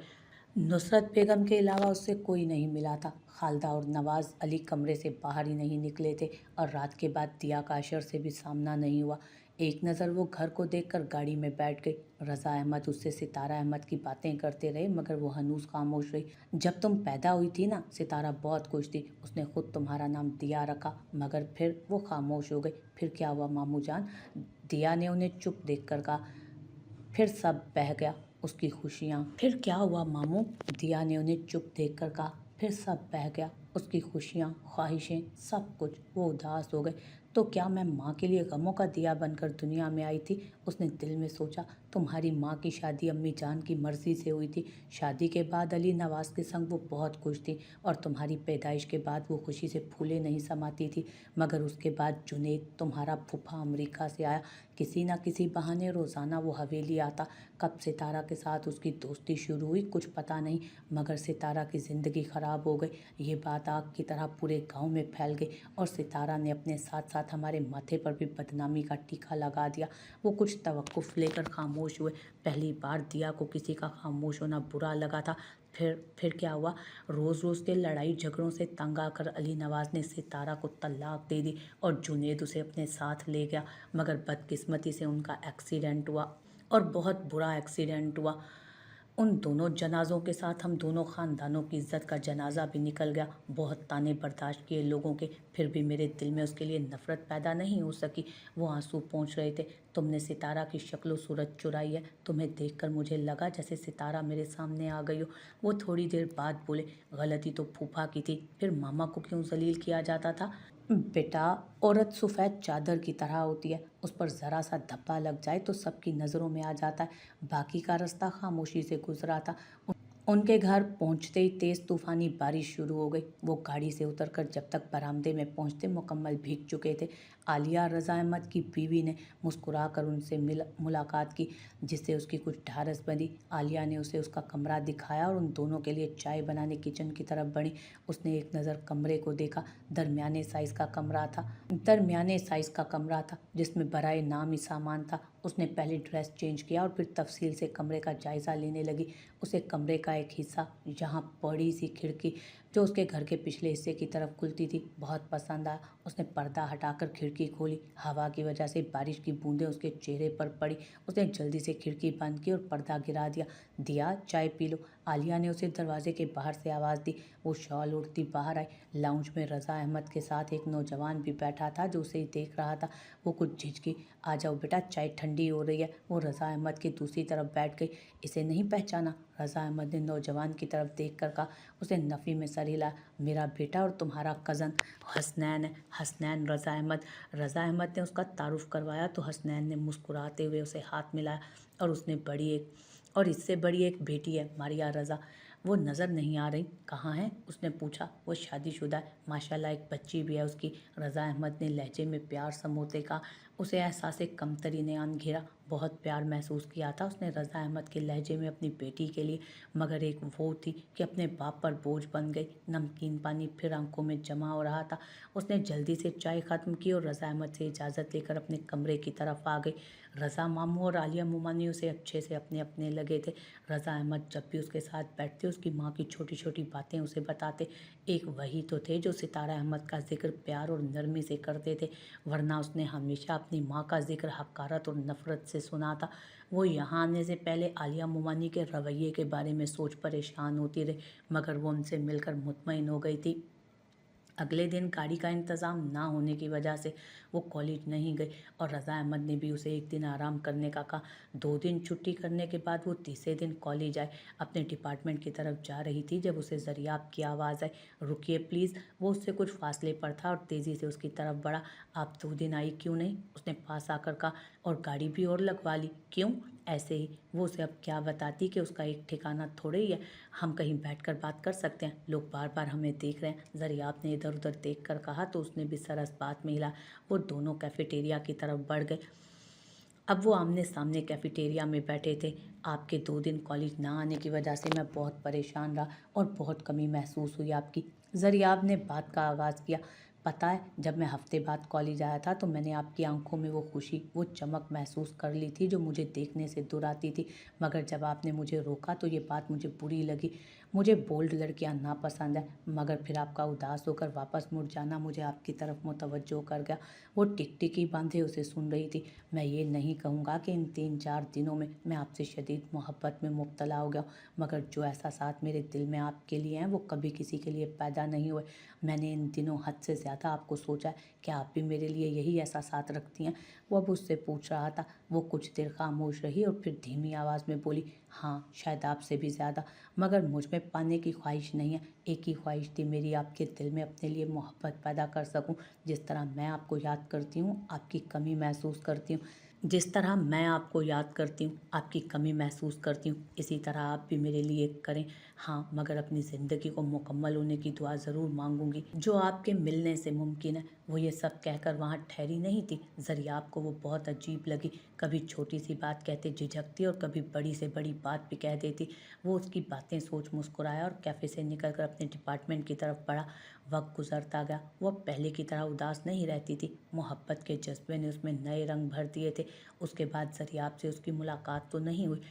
नुसरत बेगम के अलावा उससे कोई नहीं मिला था। खालदा और नवाज अली कमरे से बाहर ही नहीं निकले थे और रात के बाद दिया का अशर से भी सामना नहीं हुआ। एक नज़र वो घर को देखकर गाड़ी में बैठ गई। रज़ा अहमद उससे सितारा अहमद की बातें करते रहे, मगर वो हनूस खामोश रही। जब तुम पैदा हुई थी ना, सितारा बहुत खुश थी। उसने खुद तुम्हारा नाम दिया रखा, मगर फिर वो खामोश हो गई। फिर क्या हुआ मामू जान? दिया ने उन्हें चुप देखकर कहा। फिर सब बह गया, उसकी खुशियाँ। फिर क्या हुआ मामू? दिया ने उन्हें चुप देखकर कहा। फिर सब बह गया, उसकी खुशियाँ, ख्वाहिशें, सब कुछ। वो उदास हो गए। तो क्या मैं माँ के लिए गमों का दिया बनकर दुनिया में आई थी? उसने दिल में सोचा। तुम्हारी माँ की शादी अम्मी जान की मर्जी से हुई थी। शादी के बाद अली नवाज के संग वो बहुत खुश थी और तुम्हारी पैदाइश के बाद वो खुशी से फूले नहीं समाती थी। मगर उसके बाद जुनेद तुम्हारा फूफा अमेरिका से आया। किसी न किसी बहाने रोज़ाना वो हवेली आता। कब सितारा के साथ उसकी दोस्ती शुरू हुई कुछ पता नहीं, मगर सितारा की ज़िंदगी ख़राब हो गई। ये बात आग की तरह पूरे गांव में फैल गई और सितारा ने अपने साथ साथ हमारे माथे पर भी बदनामी का टीका लगा दिया। वो कुछ तवक्कुफ़ लेकर खामोश हुए। पहली बार दिया को किसी का खामोश होना बुरा लगा था। फिर क्या हुआ? रोज़ रोज़ के लड़ाई झगड़ों से तंग आकर अली नवाज ने सितारा को तलाक दे दी और जुनेद उसे अपने साथ ले गया। मगर बदकिस्मती से उनका एक्सीडेंट हुआ, और बहुत बुरा एक्सीडेंट हुआ। उन दोनों जनाज़ों के साथ हम दोनों ख़ानदानों की इज़्ज़त का जनाजा भी निकल गया। बहुत ताने बर्दाश्त किए लोगों के, फिर भी मेरे दिल में उसके लिए नफ़रत पैदा नहीं हो सकी। वो आंसू पोंछ रहे थे। तुमने सितारा की शक्ल सूरत चुराई है। तुम्हें देखकर मुझे लगा जैसे सितारा मेरे सामने आ गई हो। वो थोड़ी देर बाद बोले, गलती तो फूफा की थी, फिर मामा को क्यों जलील किया जाता था? बेटा, औरत सफ़ेद चादर की तरह होती है। उस पर ज़रा सा धब्बा लग जाए तो सबकी नज़रों में आ जाता है। बाकी का रास्ता खामोशी से गुजरा था। उनके घर पहुंचते ही तेज़ तूफ़ानी बारिश शुरू हो गई। वो गाड़ी से उतरकर जब तक बरामदे में पहुंचते मुकम्मल भीग चुके थे। आलिया रज़ा अहमद की बीवी ने मुस्कुराकर उनसे मुलाकात की, जिससे उसकी कुछ ढारस बंधी। आलिया ने उसे उसका कमरा दिखाया और उन दोनों के लिए चाय बनाने किचन की तरफ बढ़ी। उसने एक नज़र कमरे को देखा। दरमियाने साइज़ का कमरा था जिसमें बराए नाम ही सामान था। उसने पहले ड्रेस चेंज किया और फिर तफसील से कमरे का जायज़ा लेने लगी। उसे कमरे का एक हिस्सा, जहाँ बड़ी सी खिड़की जो उसके घर के पिछले हिस्से की तरफ खुलती थी, बहुत पसंद आया। उसने पर्दा हटाकर खिड़की खोली। हवा की वजह से बारिश की बूंदें उसके चेहरे पर पड़ी। उसने जल्दी से खिड़की बंद की और पर्दा गिरा दिया। दिया, चाय पी लो। आलिया ने उसे दरवाजे के बाहर से आवाज़ दी। वो शॉल ओढ़ती बाहर आई। लाउंज में रज़ा अहमद के साथ एक नौजवान भी बैठा था जो उसे देख रहा था। वो कुछ झिझकी। आ जाओ बेटा, चाय ठंडी हो रही है। वो रज़ा अहमद की दूसरी तरफ बैठ गई। इसे नहीं पहचाना? रज़ा अहमद ने नौजवान की तरफ देखकर कहा। उसे नफ़ी में सर हिलाया। मेरा बेटा और तुम्हारा कज़न हसनैन है। हसनैन रज़ा अहमद ने उसका तारुफ करवाया तो हसनैन ने मुस्कुराते हुए उसे हाथ मिलाया। और इससे बड़ी एक बेटी है, मारिया रज़ा। वो नज़र नहीं आ रही, कहाँ है? उसने पूछा। वो शादीशुदा है, माशाल्लाह एक बच्ची भी है उसकी। रज़ा अहमद ने लहजे में प्यार समोते कहा। उसे एहसास कमतरी ने आन घेरा। बहुत प्यार महसूस किया था उसने रज़ा अहमद के लहजे में अपनी बेटी के लिए, मगर एक वो थी कि अपने बाप पर बोझ बन गई। नमकीन पानी फिर आंखों में जमा हो रहा था। उसने जल्दी से चाय ख़त्म की और रज़ा अहमद से इजाज़त लेकर अपने कमरे की तरफ आ गई। रज़ा मामू और आलिया मुमानी उसे अच्छे से अपने अपने लगे थे। रज़ा अहमद जब भी उसके साथ बैठते उसकी माँ की छोटी छोटी बातें उसे बताते। एक वही तो थे जो सितारा अहमद का जिक्र प्यार और नरमी से करते थे, वरना उसने हमेशा अपनी माँ का जिक्र हकारत और नफ़रत से सुना था। वो यहाँ आने से पहले आलिया मुमानी के रवैये के बारे में सोच परेशान होती रही, मगर वो उनसे मिलकर मुतमईन हो गई थी। अगले दिन गाड़ी का इंतज़ाम ना होने की वजह से वो कॉलेज नहीं गई और रज़ा अहमद ने भी उसे एक दिन आराम करने का कहा। 2 दिन छुट्टी करने के बाद वो तीसरे दिन कॉलेज आए। अपने डिपार्टमेंट की तरफ जा रही थी जब उसे ज़रियाब की आवाज़ आई, रुकिए प्लीज़। वो उससे कुछ फासले पर था और तेज़ी से उसकी तरफ बढ़ा। आप 2 दिन आई क्यों नहीं? उसने पास आकर कहा। और गाड़ी भी और लगवा ली? क्यों? ऐसे ही। वो उसे अब क्या बताती कि उसका एक ठिकाना थोड़े ही है, हम कहीं बैठकर बात कर सकते हैं, लोग बार बार हमें देख रहे हैं। ज़रियाब ने इधर उधर देख कर कहा तो उसने भी सरस बात में हिला। वो दोनों कैफेटेरिया की तरफ बढ़ गए। अब वो आमने सामने कैफेटेरिया में बैठे थे। आपके 2 दिन कॉलेज ना आने की वजह से मैं बहुत परेशान रहा और बहुत कमी महसूस हुई आपकी। ज़रियाब ने बात का आगाज़ किया। पता है, जब मैं हफ्ते बाद कॉलेज आया था तो मैंने आपकी आंखों में वो खुशी, वो चमक महसूस कर ली थी जो मुझे देखने से दूर आती थी। मगर जब आपने मुझे रोका तो ये बात मुझे बुरी लगी। मुझे बोल्ड लड़कियां नापसंद है, मगर फिर आपका उदास होकर वापस मुड़ जाना मुझे आपकी तरफ मुतवज्जो कर गया। वो टिकटिकी बांधे उसे सुन रही थी। मैं ये नहीं कहूँगा कि इन 3-4 दिनों में मैं आपसे शदीद मोहब्बत में मुब्तला हो गया, मगर जो एहसासात मेरे दिल में आपके लिए हैं वो कभी किसी के लिए पैदा नहीं हुए। मैंने इन दिनों हद से ज़्यादा आपको सोचा है। क्या आप भी मेरे लिए यही एहसासात रखती हैं? वो अब उससे पूछ रहा था। वो कुछ देर खामोश रही और फिर धीमी आवाज़ में बोली, हाँ शायद आपसे भी ज़्यादा, मगर मुझ में पाने की ख्वाहिश नहीं है। एक ही ख्वाहिश थी मेरी, आपके दिल में अपने लिए मोहब्बत पैदा कर सकूं। जिस तरह मैं आपको याद करती हूँ, आपकी कमी महसूस करती हूँ, जिस तरह मैं आपको याद करती हूँ, आपकी कमी महसूस करती हूँ, इसी तरह आप भी मेरे लिए करें। हाँ, मगर अपनी ज़िंदगी को मुकम्मल होने की दुआ ज़रूर मांगूंगी जो आपके मिलने से मुमकिन है। वो ये सब कहकर वहाँ ठहरी नहीं थी। ज़रियाब को वो बहुत अजीब लगी। कभी छोटी सी बात कहते झिझकती और कभी बड़ी से बड़ी बात भी कह देती। वो उसकी बातें सोच मुस्कुराया और कैफ़े से निकलकर अपने डिपार्टमेंट की तरफ बढ़ा। वक्त गुजरता गया। वो अब पहले की तरह उदास नहीं रहती थी। मोहब्बत के जज्बे ने उसमें नए रंग भर दिए थे। उसके बाद ज़रियाब से उसकी मुलाकात तो नहीं हुई।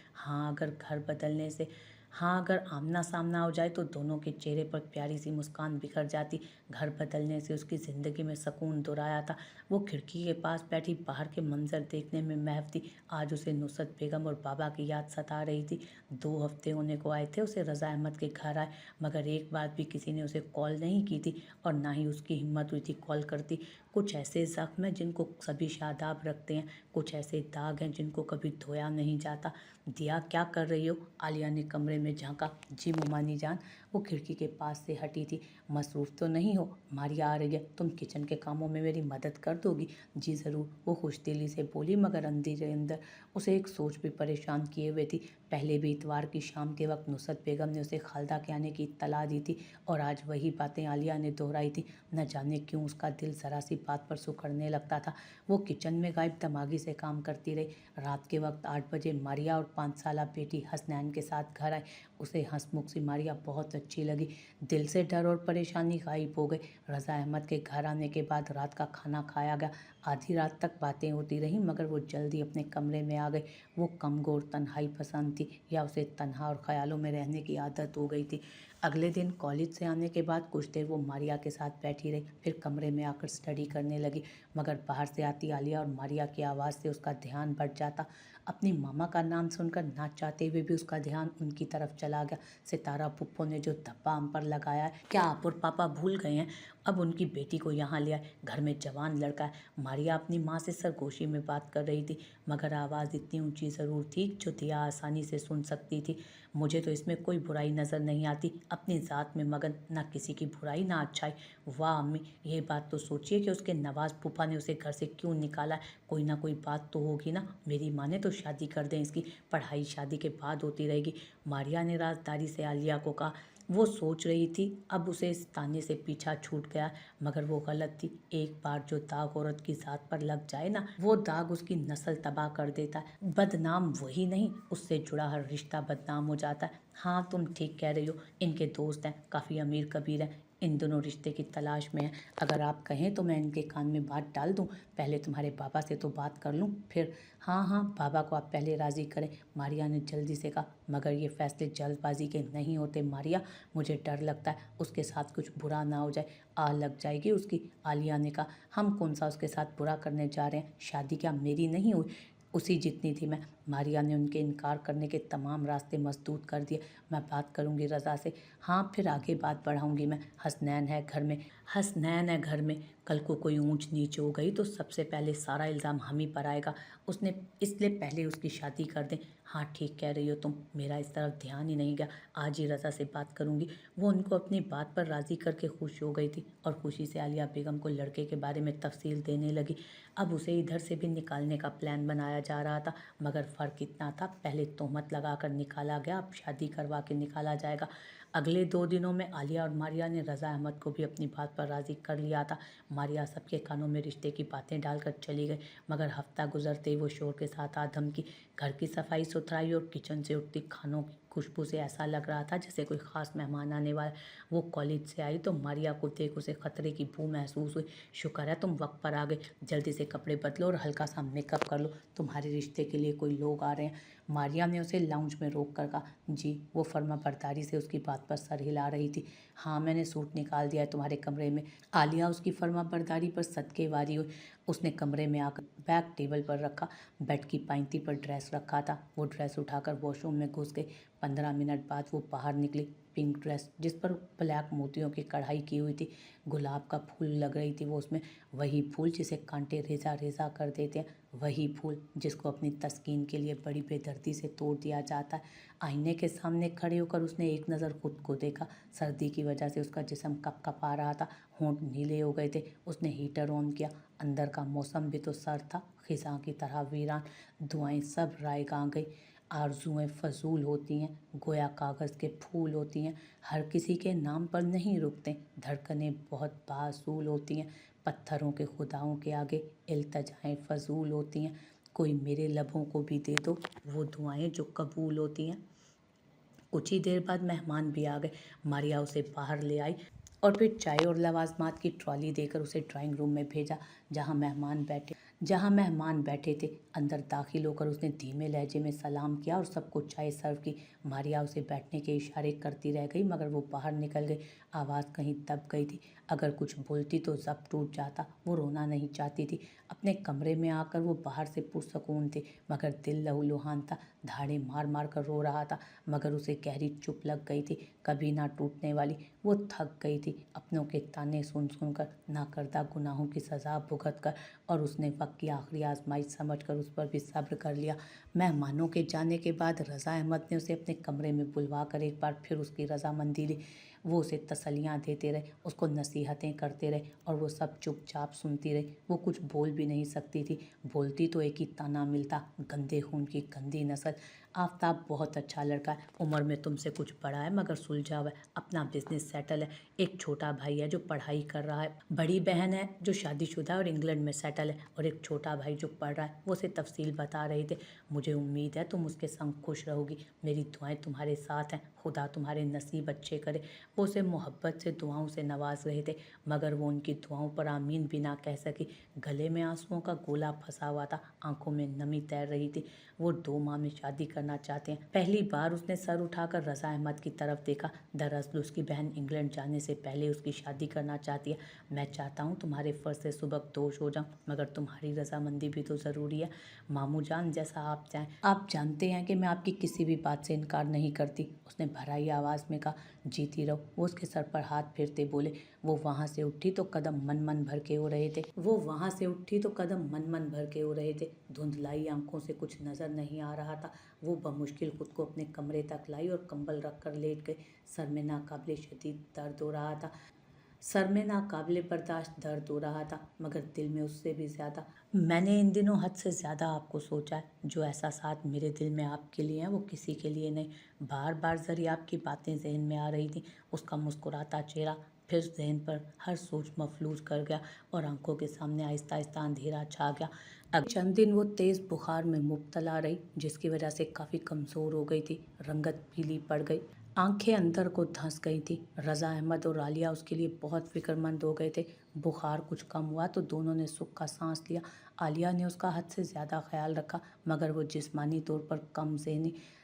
हाँ, अगर आमना सामना हो जाए तो दोनों के चेहरे पर प्यारी सी मुस्कान बिखर जाती। घर बदलने से उसकी ज़िंदगी में सुकून दूर आया था। वो खिड़की के पास बैठी बाहर के मंजर देखने में महव थी। आज उसे नुसरत बेगम और बाबा की याद सता रही थी। 2 हफ्ते होने को आए थे उसे रज़ा अहमद के घर आए, मगर एक बार भी किसी ने उसे कॉल नहीं की थी और ना ही उसकी हिम्मत हुई थी कॉल करती। कुछ ऐसे ज़ख्म हैं जिनको सभी शादाब रखते हैं, कुछ ऐसे दाग हैं जिनको कभी धोया नहीं जाता। दिया, क्या कर रही हो? आलिया ने कमरे में झांका। जी मुमानी जान। वो खिड़की के पास से हटी थी। मसरूफ़ तो नहीं हो? मारिया आ रही है, तुम किचन के कामों में मेरी मदद कर दोगी? जी ज़रूर, वो खुशदिली से बोली, मगर अंदर अंदर उसे एक सोच भी परेशान किए हुए थी। पहले भी इतवार की शाम के वक्त नुसरत बेगम ने उसे खालदा के आने की इत्तला दी थी और आज वही बातें आलिया ने दोहराई थी। न जाने क्यों उसका दिल ज़रा सी बात पर सुखड़ने लगता था। वो किचन में गायब दिमागी से काम करती रही। रात के वक्त 8 बजे मारिया और 5 साला बेटी हसनैन के साथ घर आई। उसे हंसमुख सी मारिया बहुत अच्छी लगी। दिल से डर और परेशानी गायब हो गई। रज़ा अहमद के घर आने के बाद रात का खाना खाया गया। आधी रात तक बातें होती रहीं, मगर वो जल्दी अपने कमरे में आ गई। वो कमगोर तन्हाई पसंद थी, या उसे तन्हा और ख्यालों में रहने की आदत हो गई थी। अगले दिन कॉलेज से आने के बाद कुछ देर वो मारिया के साथ बैठी रही, फिर कमरे में आकर स्टडी करने लगी। मगर बाहर से आती आलिया और मारिया की आवाज़ से उसका ध्यान बढ़ जाता। अपनी मामा का नाम सुनकर ना चाहते हुए भी उसका ध्यान उनकी तरफ चला गया। सितारा पुप्पो ने जो धब्बा हम पर लगाया है, क्या आप और पापा भूल गए हैं? अब उनकी बेटी को यहाँ ले आए। घर में जवान लड़का है। मारिया अपनी माँ से सरगोशी में बात कर रही थी, मगर आवाज़ इतनी ऊंची ज़रूर थी जो दिया आसानी से सुन सकती थी। मुझे तो इसमें कोई बुराई नज़र नहीं आती। अपनी ज़ात में मगन, ना किसी की बुराई ना अच्छाई। वाह अम्मी, ये बात तो सोचिए कि उसके नवाज फूफा ने उसे घर से क्यों निकाला है। कोई ना कोई बात तो होगी ना। मेरी माँ ने तो शादी कर दें इसकी, पढ़ाई शादी के बाद होती रहेगी। मारिया ने राजदारी से आलिया को कहा। वो सोच रही थी अब उसे इस ताने से पीछा छूट गया, मगर वो गलत थी। एक बार जो दाग औरत की जात पर लग जाए ना, वो दाग उसकी नस्ल तबाह कर देता है। बदनाम वही नहीं, उससे जुड़ा हर रिश्ता बदनाम हो जाता है। हाँ, तुम ठीक कह रही हो, इनके दोस्त हैं, काफ़ी अमीर कबीर हैं, इन दोनों रिश्ते की तलाश में हैं। अगर आप कहें तो मैं इनके कान में बात डाल दूं। पहले तुम्हारे पापा से तो बात कर लूं, फिर। हाँ हाँ, बाबा को आप पहले राज़ी करें, मारिया ने जल्दी से कहा। मगर ये फैसले जल्दबाजी के नहीं होते मारिया, मुझे डर लगता है उसके साथ कुछ बुरा ना हो जाए, आग लग जाएगी उसकी। आलिया ने कहा। हम कौन सा उसके साथ बुरा करने जा रहे हैं, शादी क्या मेरी नहीं हुई, उसी जितनी थी मैं। मारिया ने उनके इनकार करने के तमाम रास्ते मसदूद कर दिए। मैं बात करूंगी रज़ा से। हाँ, फिर आगे बात बढ़ाऊंगी मैं। हसनैन है घर में, हसनैन है घर में, कल को कोई ऊंच नीच हो गई तो सबसे पहले सारा इल्ज़ाम हम ही पर आएगा। उसने इसलिए पहले उसकी शादी कर दें। हाँ, ठीक कह रही हो तुम, मेरा इस तरफ ध्यान ही नहीं गया। आज ही रज़ा से बात करूंगी। वो उनको अपनी बात पर राज़ी करके खुश हो गई थी और खुशी से आलिया बेगम को लड़के के बारे में तफसील देने लगी। अब उसे इधर से भी निकालने का प्लान बनाया जा रहा था, मगर फ़र्क इतना था, पहले तोहमत लगाकर निकाला गया, अब शादी करवा के निकाला जाएगा। अगले 2 दिनों में आलिया और मारिया ने रज़ा अहमद को भी अपनी बात पर राज़ी कर लिया था। मारिया सबके कानों में रिश्ते की बातें डालकर चली गई, मगर हफ्ता गुजरते ही वो शोर के साथ आ धमकी। घर की सफाई सुथराई और किचन से उठती खानों की खुशबू से ऐसा लग रहा था जैसे कोई ख़ास मेहमान आने वाला। वो कॉलेज से आई तो मारिया को देख उसे खतरे की बू महसूस हुई। शुक्र है तुम वक्त पर आ गए, जल्दी से कपड़े बदलो और हल्का सा मेकअप कर लो, तुम्हारे रिश्ते के लिए कोई लोग आ रहे हैं। मारिया ने उसे लाउंज में रोक कर कहा। जी, वो फर्मा बरदारी से उसकी बात पर सर हिला रही थी। हाँ, मैंने सूट निकाल दिया है तुम्हारे कमरे में। आलिया उसकी फर्मा बरदारी पर सदके वारी हुई। उसने कमरे में आकर बैग टेबल पर रखा, बेड की पाइंती पर ड्रेस रखा था। वो ड्रेस उठाकर वॉशरूम में घुस गई। 15 मिनट बाद वो बाहर निकली। पिंक ड्रेस जिस पर ब्लैक मोतियों की कढ़ाई की हुई थी, गुलाब का फूल लग रही थी वो उसमें, वही फूल जिसे कांटे रेजा रेजा कर देते हैं, वही फूल जिसको अपनी तस्कीन के लिए बड़ी बेदर्दी से तोड़ दिया जाता है। आईने के सामने खड़े होकर उसने एक नज़र खुद को देखा। सर्दी की वजह से उसका जिस्म कपकपा रहा था, होंठ नीले हो गए थे। उसने हीटर ऑन किया। अंदर का मौसम भी तो सर्द था, खिज़ां की तरह वीरान। दुआएं सब रायगा गई। आरजुएं फजूल होती हैं, गोया कागज़ के फूल होती हैं, हर किसी के नाम पर नहीं रुकते। धड़कनें बहुत बासूल होती हैं, पत्थरों के खुदाओं के आगे इल्तजाएं फजूल होती हैं। कोई मेरे लबों को भी दे दो वो दुआएं जो कबूल होती हैं। कुछ ही देर बाद मेहमान भी आ गए। मारिया उसे बाहर ले आई और फिर चाय और लवाजमात की ट्रॉली देकर उसे ड्राइंग रूम में भेजा, जहाँ मेहमान बैठे थे। अंदर दाखिल होकर उसने धीमे लहजे में सलाम किया और सबको चाय सर्व की। मारिया उसे बैठने के इशारे करती रह गई, मगर वो बाहर निकल गई। आवाज़ कहीं दब गई थी। अगर कुछ बोलती तो जब टूट जाता। वो रोना नहीं चाहती थी। अपने कमरे में आकर वो बाहर से पुरसकून थी, मगर दिल लहूलुहान था। धाड़े मार मार कर रो रहा था, मगर उसे गहरी चुप लग गई थी, कभी ना टूटने वाली। वो थक गई थी अपनों के ताने सुन सुनकर, नाकर्दा गुनाहों की सज़ा भुगत कर, और उसने वक्त की आखिरी आजमाइश समझकर उस पर भी सब्र कर लिया। मेहमानों के जाने के बाद रज़ा अहमद ने उसे अपने कमरे में बुलवा कर एक बार फिर उसकी रजामंदी ली। वो उसे तसल्लियाँ देते रहे, उसको नसीहतें करते रहे, और वो सब चुपचाप सुनती रही। वो कुछ बोल भी नहीं सकती थी, बोलती तो एक ही ताना मिलता, गंदे खून की गंदी नस्ल। आफ्ताब बहुत अच्छा लड़का है, उम्र में तुमसे कुछ बड़ा है मगर सुलझा हुआ है, अपना बिजनेस सेटल है। एक छोटा भाई है जो पढ़ाई कर रहा है, बड़ी बहन है जो शादीशुदा है और इंग्लैंड में सेटल है, और एक छोटा भाई जो पढ़ रहा है। वो उसे तफसील बता रहे थे। मुझे उम्मीद है तुम उसके संग खुश रहोगी, मेरी दुआएं तुम्हारे साथ हैं, खुदा तुम्हारे नसीब अच्छे करे। वो उसे मोहब्बत से दुआओं से नवाज रहे थे, मगर वो उनकी दुआओं पर आमीन भी ना कह सकी। गले में आंसुओं का गोला फंसा हुआ था, आंखों में नमी तैर रही थी। वो 2 माह में शादी करना चाहते हैं। पहली बार उसने सर उठाकर रज़ा अहमद की तरफ देखा। दरअसल उसकी बहन इंग्लैंड जाने से पहले उसकी शादी करना चाहती है। मैं चाहता हूँ तुम्हारे फ़र्ज से सुबकदोश हो जाऊँ, मगर तुम्हारी रजामंदी भी तो ज़रूरी है। मामू जान, जैसा आप चाहें। आप जानते हैं कि मैं आपकी किसी भी बात से इनकार नहीं करती, उसने भराई आवाज़ में कहा। जीती रहो, वो उसके सर पर हाथ फेरते बोले। वो वहाँ से उठी तो कदम मन मन भर के हो रहे थे। धुंधलाई आंखों से कुछ नज़र नहीं आ रहा था। वो बमुश्किल खुद को अपने कमरे तक लाई और कंबल रख कर लेट गई। सर में नाकाबिले शदीद दर्द हो रहा था। सर में नाकाबिले बर्दाश्त दर्द हो रहा था, मगर दिल में उससे भी ज़्यादा। मैंने इन दिनों हद से ज़्यादा आपको सोचा है। जो एहसासात मेरे दिल में आपके लिए हैं वो किसी के लिए नहीं। बार बार ज़रिए आपकी बातें जहन में आ रही थी। उसका मुस्कुराता चेहरा फिर जहन पर हर सोच मफलूज कर गया और आंखों के सामने आहिस्ता आहिस्ता अंधेरा छा गया। अगले चंद दिन वो तेज़ बुखार में मुब्तला रही, जिसकी वजह से काफ़ी कमज़ोर हो गई थी। रंगत पीली पड़ गई, आंखें अंदर को धंस गई थी। रज़ा अहमद और आलिया उसके लिए बहुत फिक्रमंद हो गए थे। बुखार कुछ कम हुआ तो दोनों ने सुख का सांस लिया। आलिया ने उसका हद से ज़्यादा ख्याल रखा, मगर वो जिस्मानी तौर पर कम,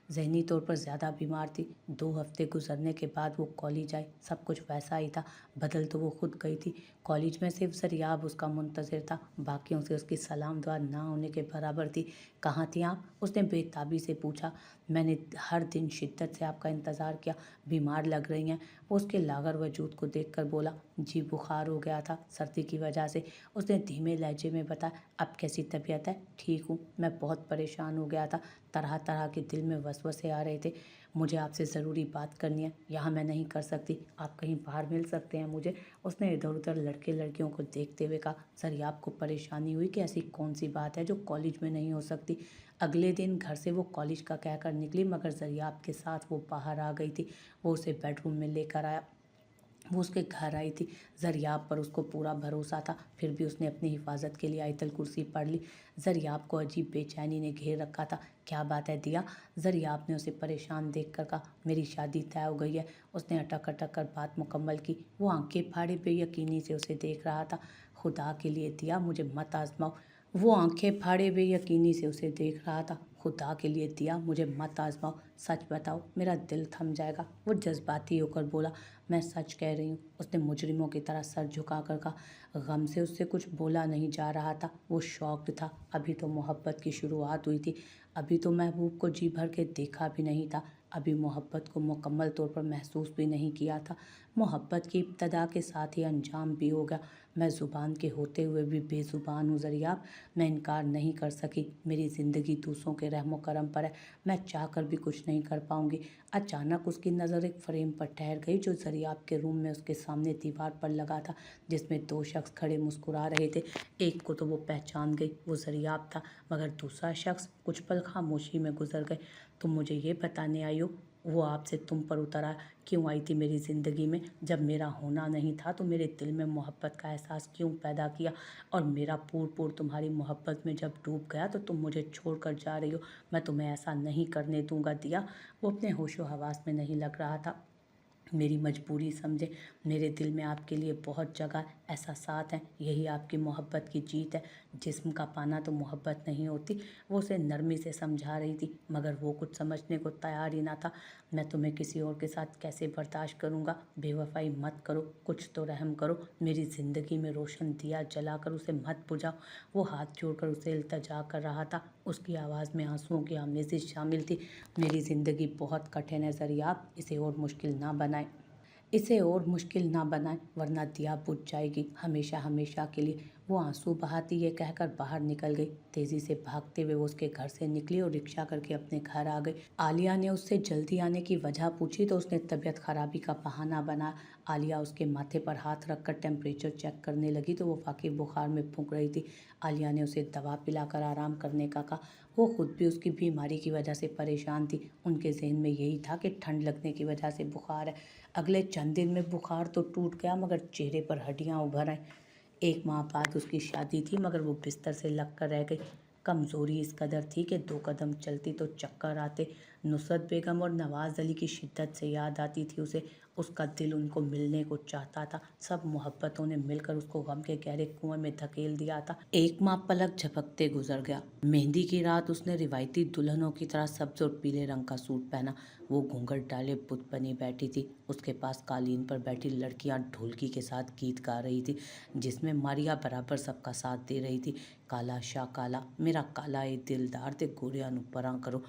ज़हनी तौर पर ज़्यादा बीमार थी। 2 हफ्ते गुजरने के बाद वो कॉलेज आई। सब कुछ वैसा ही था, बदल तो वो खुद गई थी। कॉलेज में सिर्फ ज़रियाब उसका मुंतज़िर था, बाकियों से उसकी सलाम दुआ ना होने के बराबर थी। कहाँ थी आप? उसने बेताबी से पूछा। मैंने हर दिन शिद्दत से आपका इंतज़ार किया, बीमार लग रही हैं। वो उसके लागर वजूद को देखकर बोला। जी बुखार हो गया था, सर्दी की वजह से, उसने धीमे लहजे में बताया। अब कैसी तबीयत है? ठीक हूँ, मैं बहुत परेशान हो गया था। तरह तरह के दिल में वसवसे आ रहे थे। मुझे आपसे ज़रूरी बात करनी है, यहाँ मैं नहीं कर सकती। आप कहीं बाहर मिल सकते हैं मुझे? उसने इधर उधर लड़के लड़कियों को देखते हुए कहा। सर, ये आपको परेशानी हुई कि ऐसी कौन सी बात है जो कॉलेज में नहीं हो सकती? अगले दिन घर से वो कॉलेज का कहकर निकली, मगर ज़रियाब के साथ वो बाहर आ गई थी। वो उसे बेडरूम में लेकर आया। वो उसके घर आई थी। ज़रियाब पर उसको पूरा भरोसा था, फिर भी उसने अपनी हिफाजत के लिए आयतल कुर्सी पढ़ ली। ज़रियाब को अजीब बेचैनी ने घेर रखा था। क्या बात है दिया? ज़रियाब ने उसे परेशान देखकर कहा। मेरी शादी तय हो गई है। उसने अटक अटक कर बात मुकम्मल की। वो आंखें फाड़े बेयकीनी से उसे देख रहा था। खुदा के लिए दिया, मुझे मत आजमाओ। वो आंखें फाड़े बेयकीनी से उसे देख रहा था। खुदा के लिए दिया, मुझे मत आजमाओ। सच बताओ, मेरा दिल थम जाएगा। वो जज्बाती होकर बोला। मैं सच कह रही हूँ, उसने मुजरिमों की तरह सर झुका कर कहा। गम से उससे कुछ बोला नहीं जा रहा था। वो शौक था। अभी तो मोहब्बत की शुरुआत हुई थी। अभी तो महबूब को जी भर के देखा भी नहीं था। अभी मोहब्बत को मुकम्मल तौर पर महसूस भी नहीं किया था। मोहब्बत की इब्तदा के साथ ही अंजाम भी हो गया। मैं ज़ुबान के होते हुए भी बेज़ुबान हूँ ज़रियाब। मैं इनकार नहीं कर सकी। मेरी ज़िंदगी दूसरों के रहमो करम पर है। मैं चाह कर भी कुछ नहीं कर पाऊँगी। अचानक उसकी नज़र एक फ्रेम पर ठहर गई जो ज़रियाब के रूम में उसके सामने दीवार पर लगा था, जिसमें 2 शख्स खड़े मुस्कुरा रहे थे। एक को तो वो पहचान गई, वो ज़रियाब था, मगर दूसरा शख्स कुछ पल खामोशी में गुजर गए। तुम मुझे ये बताने आई हो, वो आपसे तुम पर उतर आया? क्यों आई थी मेरी ज़िंदगी में? जब मेरा होना नहीं था तो मेरे दिल में मोहब्बत का एहसास क्यों पैदा किया? और मेरा पूर तुम्हारी मोहब्बत में जब डूब गया तो तुम मुझे छोड़ कर जा रही हो। मैं तुम्हें ऐसा नहीं करने दूंगा दिया। वो अपने होशो हवास में नहीं लग रहा था। मेरी मजबूरी समझे, मेरे दिल में आपके लिए बहुत जगह, एहसासात हैं। यही आपकी मोहब्बत की जीत है। जिस्म का पाना तो मोहब्बत नहीं होती। वो उसे नरमी से समझा रही थी, मगर वो कुछ समझने को तैयार ही ना था। मैं तुम्हें किसी और के साथ कैसे बर्दाश्त करूँगा? बेवफाई मत करो, कुछ तो रहम करो। मेरी ज़िंदगी में रोशन दिया जलाकर उसे मत बुझाओ। वो हाथ जोड़कर उसे इल्तजा कर रहा था। उसकी आवाज़ में आंसुओं की आमेज़िश शामिल थी। मेरी ज़िंदगी बहुत कठिन है ज़रियाब, इसे और मुश्किल ना बनाएं। इसे और मुश्किल ना बनाएं, वरना दिया बुझ जाएगी हमेशा हमेशा के लिए। वो आंसू बहाती ये कहकर बाहर निकल गई। तेजी से भागते हुए वो उसके घर से निकली और रिक्शा करके अपने घर आ गई। आलिया ने उससे जल्दी आने की वजह पूछी तो उसने तबीयत खराबी का बहाना बनाया। आलिया उसके माथे पर हाथ रखकर टेम्परेचर चेक करने लगी तो वो वाकई बुखार में फूंक रही थी। आलिया ने उसे दवा पिलाकर आराम करने का कहा। वो खुद भी उसकी बीमारी की वजह से परेशान थी। उनके जहन में यही था कि ठंड लगने की वजह से बुखार है। अगले चंद दिन में बुखार तो टूट गया, मगर चेहरे पर हड्डियां उभर आईं। 1 माह बाद उसकी शादी थी, मगर वो बिस्तर से लग कर रह गई। कमज़ोरी इस कदर थी कि 2 कदम चलती तो चक्कर आते। नुसरत बेगम और नवाज़ अली की शिद्दत से याद आती थी उसे। उसका दिल उनको मिलने को चाहता था। सब मोहब्बतों ने मिलकर उसको गम के गहरे कुएं में धकेल दिया था। 1 माह पलक झपकते गुजर गया। मेहंदी की रात उसने रिवायती दुल्हनों की तरह सब्ज और पीले रंग का सूट पहना। वो घूंघट डाले बुत बनी बैठी थी। उसके पास कालीन पर बैठी लड़कियां ढोलकी के साथ गीत गा रही थी, जिसमें मारिया बराबर सबका साथ दे रही थी। काला शाह काला, मेरा काला ए दिलदार ते गोरिया नु परा करो।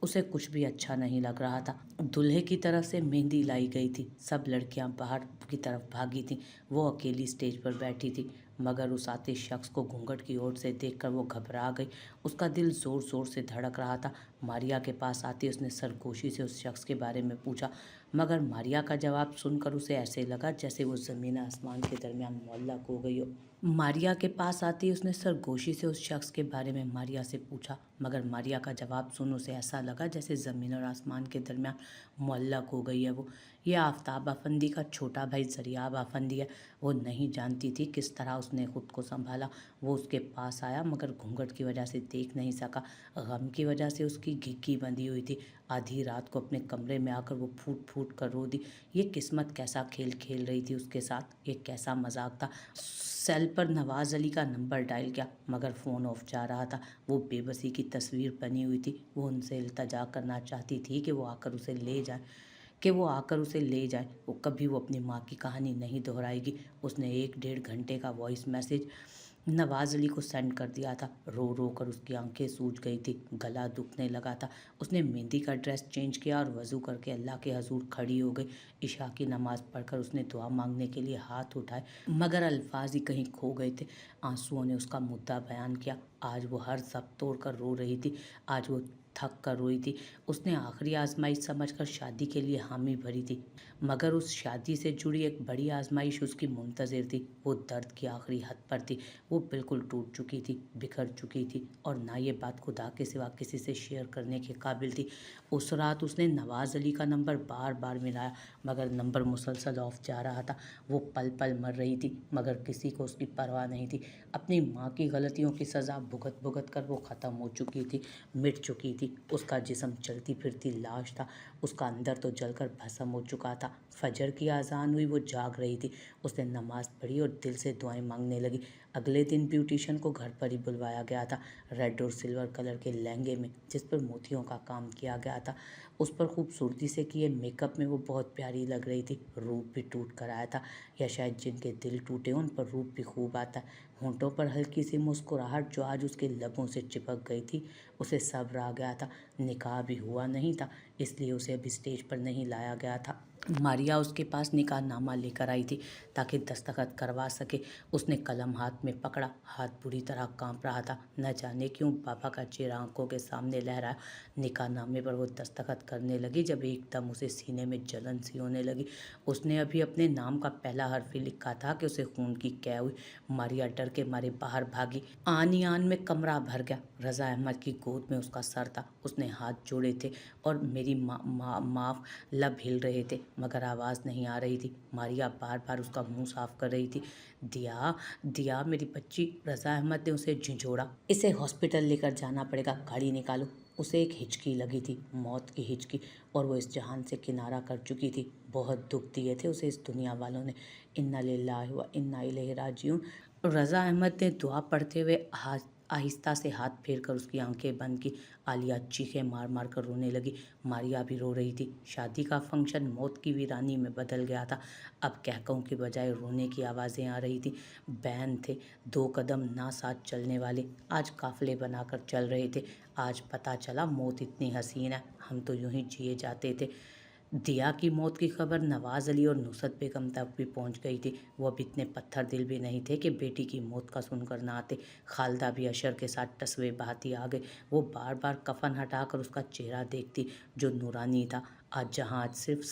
उसे कुछ भी अच्छा नहीं लग रहा था। दूल्हे की तरफ से मेहंदी लाई गई थी। सब लड़कियां बाहर की तरफ भागी थीं। वो अकेली स्टेज पर बैठी थी। मगर उस आते शख्स को घूंघट की ओर से देखकर वो घबरा गई। उसका दिल जोर जोर से धड़क रहा था। मारिया के पास आती उसने सरगोशी से उस शख्स के बारे में पूछा, मगर मारिया का जवाब सुनकर उसे ऐसे लगा जैसे वो ज़मीन आसमान के दरमियान मुअल्लक़ हो गई हो। मारिया के पास आती उसने सरगोशी से उस शख्स के बारे में मारिया से पूछा, मगर मारिया का जवाब सुन उसे ऐसा लगा जैसे ज़मीन और आसमान के दरमियान मुअल्लक़ हो गई है वो। ये आफ्ताब अफंदी का छोटा भाई ज़रियाब अफंदी है। वो नहीं जानती थी किस तरह उसने ख़ुद को संभाला। वो उसके पास आया मगर घूंघट की वजह से देख नहीं सका। गम की वजह से उसकी घिघी बंधी हुई थी। आधी रात को अपने कमरे में आकर वो फूट फूट कर रो दी। ये किस्मत कैसा खेल खेल रही थी उसके साथ, ये कैसा मजाक था। सेल पर नवाज़ अली का नंबर डायल किया मगर फ़ोन ऑफ जा रहा था। वो बेबसी की तस्वीर बनी हुई थी। वो उनसे इल्तजा करना चाहती थी कि वो आकर उसे ले जाए। वो कभी वो अपनी माँ की कहानी नहीं दोहराएगी। उसने 1-1.5 घंटे का वॉइस मैसेज नवाज़ अली को सेंड कर दिया था। रो रो कर उसकी आंखें सूज गई थी, गला दुखने लगा था। उसने मेहंदी का ड्रेस चेंज किया और वज़ू करके अल्लाह के हजूर खड़ी हो गई। इशा की नमाज़ पढ़कर उसने दुआ मांगने के लिए हाथ उठाए मगर अल्फाज ही कहीं खो गए थे। आंसुओं ने उसका मुद्दा बयान किया। आज वो हर सब तोड़ कर रो रही थी। आज वो थक कर रोई थी। उसने आखिरी आजमाइश समझकर शादी के लिए हामी भरी थी, मगर उस शादी से जुड़ी एक बड़ी आजमाइश उसकी मुंतज़िर थी। वो दर्द की आखिरी हद पर थी। वो बिल्कुल टूट चुकी थी, बिखर चुकी थी और ना ये बात खुदा के सिवा किसी से शेयर करने के काबिल थी। उस रात उसने नवाज़ अली का नंबर बार बार मिलाया मगर नंबर मुसलसल ऑफ जा रहा था। वो पल पल मर रही थी मगर किसी को उसकी परवाह नहीं थी। अपनी माँ की गलतियों की सज़ा भुगत भुगत कर वो ख़त्म हो चुकी थी, मिट चुकी थी। उसका जिस्म चलती फिरती लाश था। उसका अंदर तो जलकर भस्म हो चुका था। फजर की आज़ान हुई, वो जाग रही थी। उसने नमाज़ पढ़ी और दिल से दुआएं मांगने लगी। अगले दिन ब्यूटिशियन को घर पर ही बुलवाया गया था। रेड और सिल्वर कलर के लहंगे में जिस पर मोतियों का काम किया गया था, उस पर खूबसूरती से किए मेकअप में वो बहुत प्यारी लग रही थी। रूप भी टूट कर आया था, या शायद जिनके दिल टूटे उन पर रूप भी खूब आता है। होंठों पर हल्की सी मुस्कुराहट जो आज उसके लबों से चिपक गई थी। उसे सब्र आ गया था। निकाह भी हुआ नहीं था, इसलिए उसे अभी स्टेज पर नहीं लाया गया था। मारिया उसके पास निकाह नामा लेकर आई थी ताकि दस्तखत करवा सके। उसने कलम हाथ में पकड़ा, हाथ बुरी तरह कांप रहा था। न जाने क्यों बाबा का चेहरा आंखों के सामने लहराया। निकाह नामे पर वो दस्तखत करने लगी जब एकदम उसे सीने में जलन सी होने लगी। उसने अभी अपने नाम का पहला हर्फ ही लिखा था कि उसे खून की कै हुई। मारिया डर के मारे बाहर भागी। आन ही आन में कमरा भर गया। रज़ा अहमद की गोद में उसका सर था। उसने हाथ जोड़े थे और मेरी माफ़ लब हिल रहे थे मगर आवाज़ नहीं आ रही थी। मारिया बार बार उसका मुंह साफ कर रही थी। दिया दिया मेरी बच्ची। रज़ा अहमद ने उसे झिझोड़ा। इसे हॉस्पिटल लेकर जाना पड़ेगा, गाड़ी निकालो। उसे एक हिचकी लगी थी, मौत की हिचकी, और वो इस जहान से किनारा कर चुकी थी। बहुत दुख दिए थे उसे इस दुनिया वालों ने। इन्ना लिल्लाहि व इन्ना इलैहि राजिऊन। रज़ा अहमद ने दुआ पढ़ते हुए आहिस्ता से हाथ फेर कर उसकी आंखें बंद की। आलिया चीखें मार मार कर रोने लगी। मारिया भी रो रही थी। शादी का फंक्शन मौत की वीरानी में बदल गया था। अब कहकों की बजाय रोने की आवाज़ें आ रही थी। बैन थे, 2 कदम ना साथ चलने वाले, आज काफिले बनाकर चल रहे थे। आज पता चला मौत इतनी हसीन है, हम तो यूं ही जिए जाते थे। दिया की मौत की खबर नवाज़ अली और नुसरत बेगम तक भी पहुंच गई थी। वो अब इतने पत्थर दिल भी नहीं थे कि बेटी की मौत का सुनकर ना आते। खालदा भी अशर के साथ टसवे बहाती आ गए। वो बार बार कफन हटाकर उसका चेहरा देखती जो नूरानी था। आज सिर्फ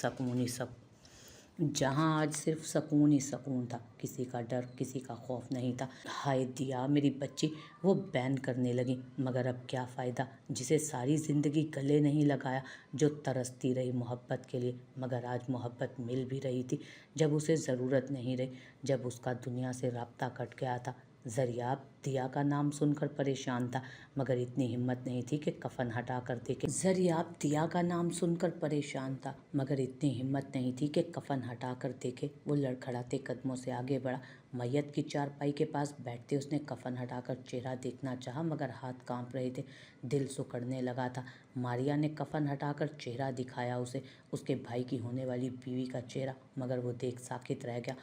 सकून ही सकून था। किसी का डर, किसी का खौफ नहीं था। हाय दिया मेरी बच्ची, वो बैन करने लगी। मगर अब क्या फ़ायदा, जिसे सारी ज़िंदगी गले नहीं लगाया, जो तरसती रही मोहब्बत के लिए, मगर आज मोहब्बत मिल भी रही थी जब उसे ज़रूरत नहीं रही, जब उसका दुनिया से राब्ता कट गया था। ज़रियाब दिया का नाम सुनकर परेशान था मगर इतनी हिम्मत नहीं थी कि कफन हटा कर देखे। ज़रियाब दिया का नाम सुनकर परेशान था मगर इतनी हिम्मत नहीं थी कि कफन हटा कर देखे। वो लड़खड़ाते कदमों से आगे बढ़ा। मैयत की चारपाई के पास बैठते उसने कफन हटाकर चेहरा देखना चाहा मगर हाथ कांप रहे थे। दिल सुकड़ने लगा था। मारिया ने कफन हटाकर चेहरा दिखाया उसे, उसके भाई की होने वाली बीवी का चेहरा, मगर वो देख साकित रह गया।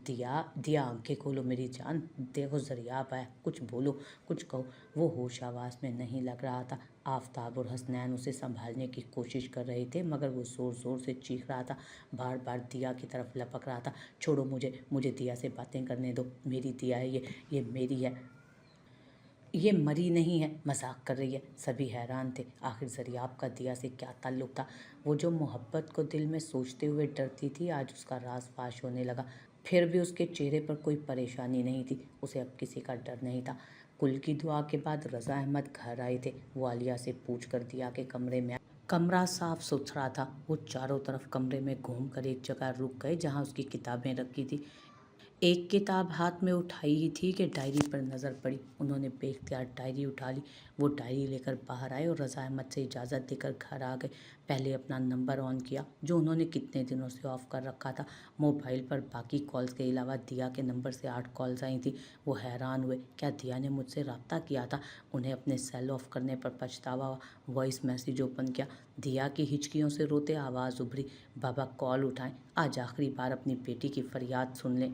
दिया दिया आंखें खोलो मेरी जान, देखो ज़रियाब आया, कुछ बोलो, कुछ कहो। वो होश आवाज़ में नहीं लग रहा था। आफताब और हसनैन उसे संभालने की कोशिश कर रहे थे, मगर वो ज़ोर ज़ोर से चीख रहा था, बार बार दिया की तरफ लपक रहा था। छोड़ो मुझे, मुझे दिया से बातें करने दो, मेरी दिया है ये मेरी है, ये मरी नहीं है, मजाक कर रही है। सभी हैरान थे, आखिर ज़रियाब का दिया से क्या ताल्लुक था। वो जो मोहब्बत को दिल में सोचते हुए डरती थी, आज उसका राज फाश होने लगा। फिर भी उसके चेहरे पर कोई परेशानी नहीं थी, उसे अब किसी का डर नहीं था। कुल की दुआ के बाद रज़ा अहमद घर आए थे। वो आलिया से पूछ कर दिया के कमरे में। कमरा साफ सुथरा था। वो चारों तरफ कमरे में घूमकर एक जगह रुक गए जहाँ उसकी किताबें रखी थी। एक किताब हाथ में उठाई ही थी कि डायरी पर नज़र पड़ी। उन्होंने बेख्तियार डायरी उठा ली। वो डायरी लेकर बाहर आए और रज़ा अहमद से इजाज़त देकर घर आ गए। पहले अपना नंबर ऑन किया, जो उन्होंने कितने दिनों से ऑफ़ कर रखा था। मोबाइल पर बाकी कॉल्स के अलावा दिया के नंबर से 8 कॉल्स आई थी। वो हैरान हुए, क्या दिया ने मुझसे रब्ता किया था। उन्हें अपने सेल ऑफ करने पर पछतावा हुआ। वॉइस मैसेज ओपन किया। दिया की हिचकियों से रोते आवाज़ उभरी, बाबा कॉल उठाएं, आज आखिरी बार अपनी बेटी की फरियाद सुन लें।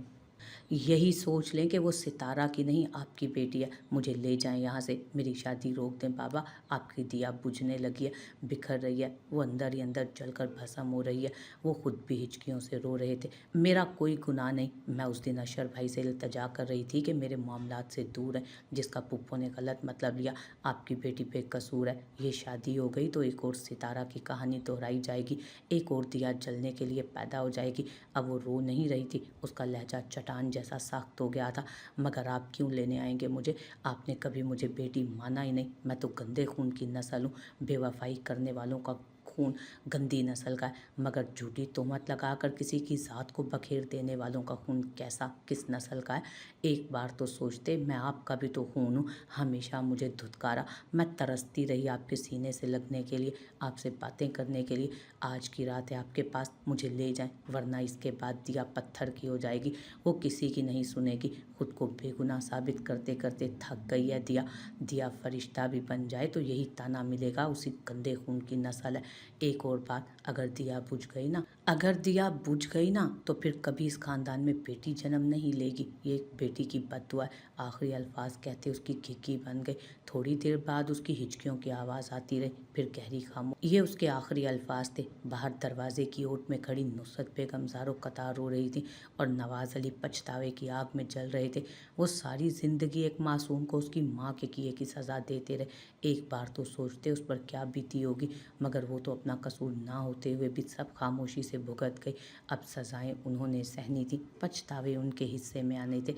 यही सोच लें कि वो सितारा की नहीं, आपकी बेटी है। मुझे ले जाएं यहाँ से, मेरी शादी रोक दें बाबा, आपकी दिया बुझने लगी है, बिखर रही है, वो अंदर ही अंदर जलकर भस्म हो रही है। वो खुद भी हिचकियों से रो रहे थे। मेरा कोई गुनाह नहीं, मैं उस दिन अशर भाई से इल्तजा कर रही थी कि मेरे मामलात से दूर है, जिसका पुप्पो ने गलत मतलब लिया। आपकी बेटी बेकसूर है, ये शादी हो गई तो एक और सितारा की कहानी दोहराई जाएगी, एक और दिया जलने के लिए पैदा हो जाएगी। अब वो रो नहीं रही थी, उसका लहजा चट्टान जैसा सख्त हो गया था। मगर आप क्यों लेने आएंगे मुझे, आपने कभी मुझे बेटी माना ही नहीं। मैं तो गंदे खून की नस्ल हूँ, बेवफाई करने वालों का खून गंदी नस्ल का है, मगर झूठी तोहमत लगाकर किसी की ज़ात को बखेर देने वालों का खून कैसा, किस नस्ल का है। एक बार तो सोचते, मैं आपका भी तो खून हूँ। हमेशा मुझे धुतकारा, मैं तरसती रही आपके सीने से लगने के लिए, आपसे बातें करने के लिए। आज की रात है आपके पास, मुझे ले जाएं, वरना इसके बाद दिया पत्थर की हो जाएगी। वो किसी की नहीं सुनेगी, खुद को बेगुनाह साबित करते करते थक गई है दिया। दिया फरिश्ता भी बन जाए तो यही ताना मिलेगा, उसी गंदे खून की नस्ल है। एक और बात, अगर दिया बुझ गई ना तो फिर कभी इस खानदान में बेटी जन्म नहीं लेगी। ये एक बेटी की बद्दुआ है। आखिरी अल्फाज कहते उसकी घिघी बन गई। थोड़ी देर बाद उसकी हिचकियों की आवाज़ आती रही, फिर गहरी खामोश। ये उसके आखिरी अल्फाज थे। बाहर दरवाजे की ओट में खड़ी नुसरत बेगम ज़ारो कतार रो रही थी और नवाज अली पछतावे की आग में जल रहे थे। वो सारी ज़िंदगी एक मासूम को उसकी माँ के किए की सज़ा देते रहे। एक बार तो सोचते उस पर क्या बीती होगी, मगर वो तो अपना कसूर ना होते हुए भी सब खामोशी से भुगत गई। अब सज़ाएं उन्होंने सहनी थी, पछतावे उनके हिस्से में आने थे।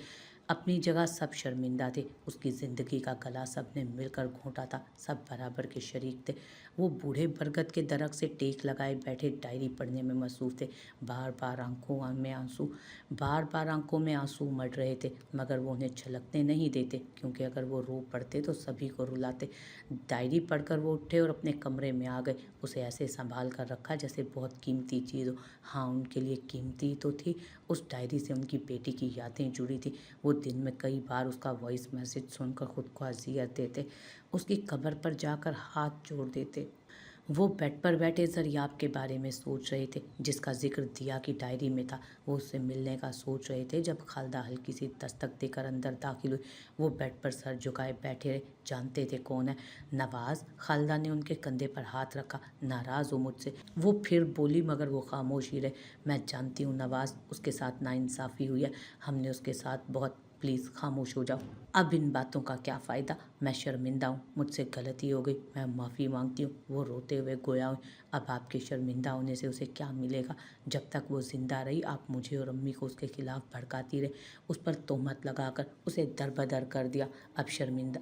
अपनी जगह सब शर्मिंदा थे। उसकी ज़िंदगी का गला सब ने मिलकर घोंटा था, सब बराबर के शरीक थे। वो बूढ़े बरगद के दरख्त से टेक लगाए बैठे डायरी पढ़ने में मसरूफ़ थे। बार बार आंखों में आंसू उमड़ रहे थे, मगर वो उन्हें छलकने नहीं देते, क्योंकि अगर वो रो पड़ते तो सभी को रुलाते। डायरी पढ़कर वो उठे और अपने कमरे में आ गए। उसे ऐसे संभाल कर रखा जैसे बहुत कीमती चीज़ हो। हाँ, उनके लिए कीमती तो थी। उस डायरी से उनकी बेटी की यादें जुड़ी थी। वो दिन में कई बार उसका वॉइस मैसेज सुनकर खुद को अजियत देते, उसकी कब्र पर जाकर हाथ जोड़ देते। वो बेड पर बैठे ज़रियाब के बारे में सोच रहे थे, जिसका जिक्र दिया की डायरी में था। वो उससे मिलने का सोच रहे थे जब खालदा हल्की सी दस्तक देकर अंदर दाखिल हुई। वो बेड पर सर झुकाए बैठे रहे, जानते थे कौन है। नवाज। खालदा ने उनके कंधे पर हाथ रखा। नाराज़ हो मुझसे, वो फिर बोली, मगर वो खामोश ही रहे। मैं जानती हूँ नवाज, उसके साथ नाइंसाफ़ी हुई है, हमने उसके साथ बहुत, प्लीज़ खामोश हो जाओ। अब इन बातों का क्या फ़ायदा, मैं शर्मिंदा हूँ, मुझसे गलती हो गई, मैं माफ़ी मांगती हूँ। वो रोते हुए गोया हुए। अब आपके शर्मिंदा होने से उसे क्या मिलेगा। जब तक वो ज़िंदा रही आप मुझे और अम्मी को उसके खिलाफ़ भड़काती रहे, उस पर तोहमत लगाकर उसे दरबदर कर दिया। अब शर्मिंदा,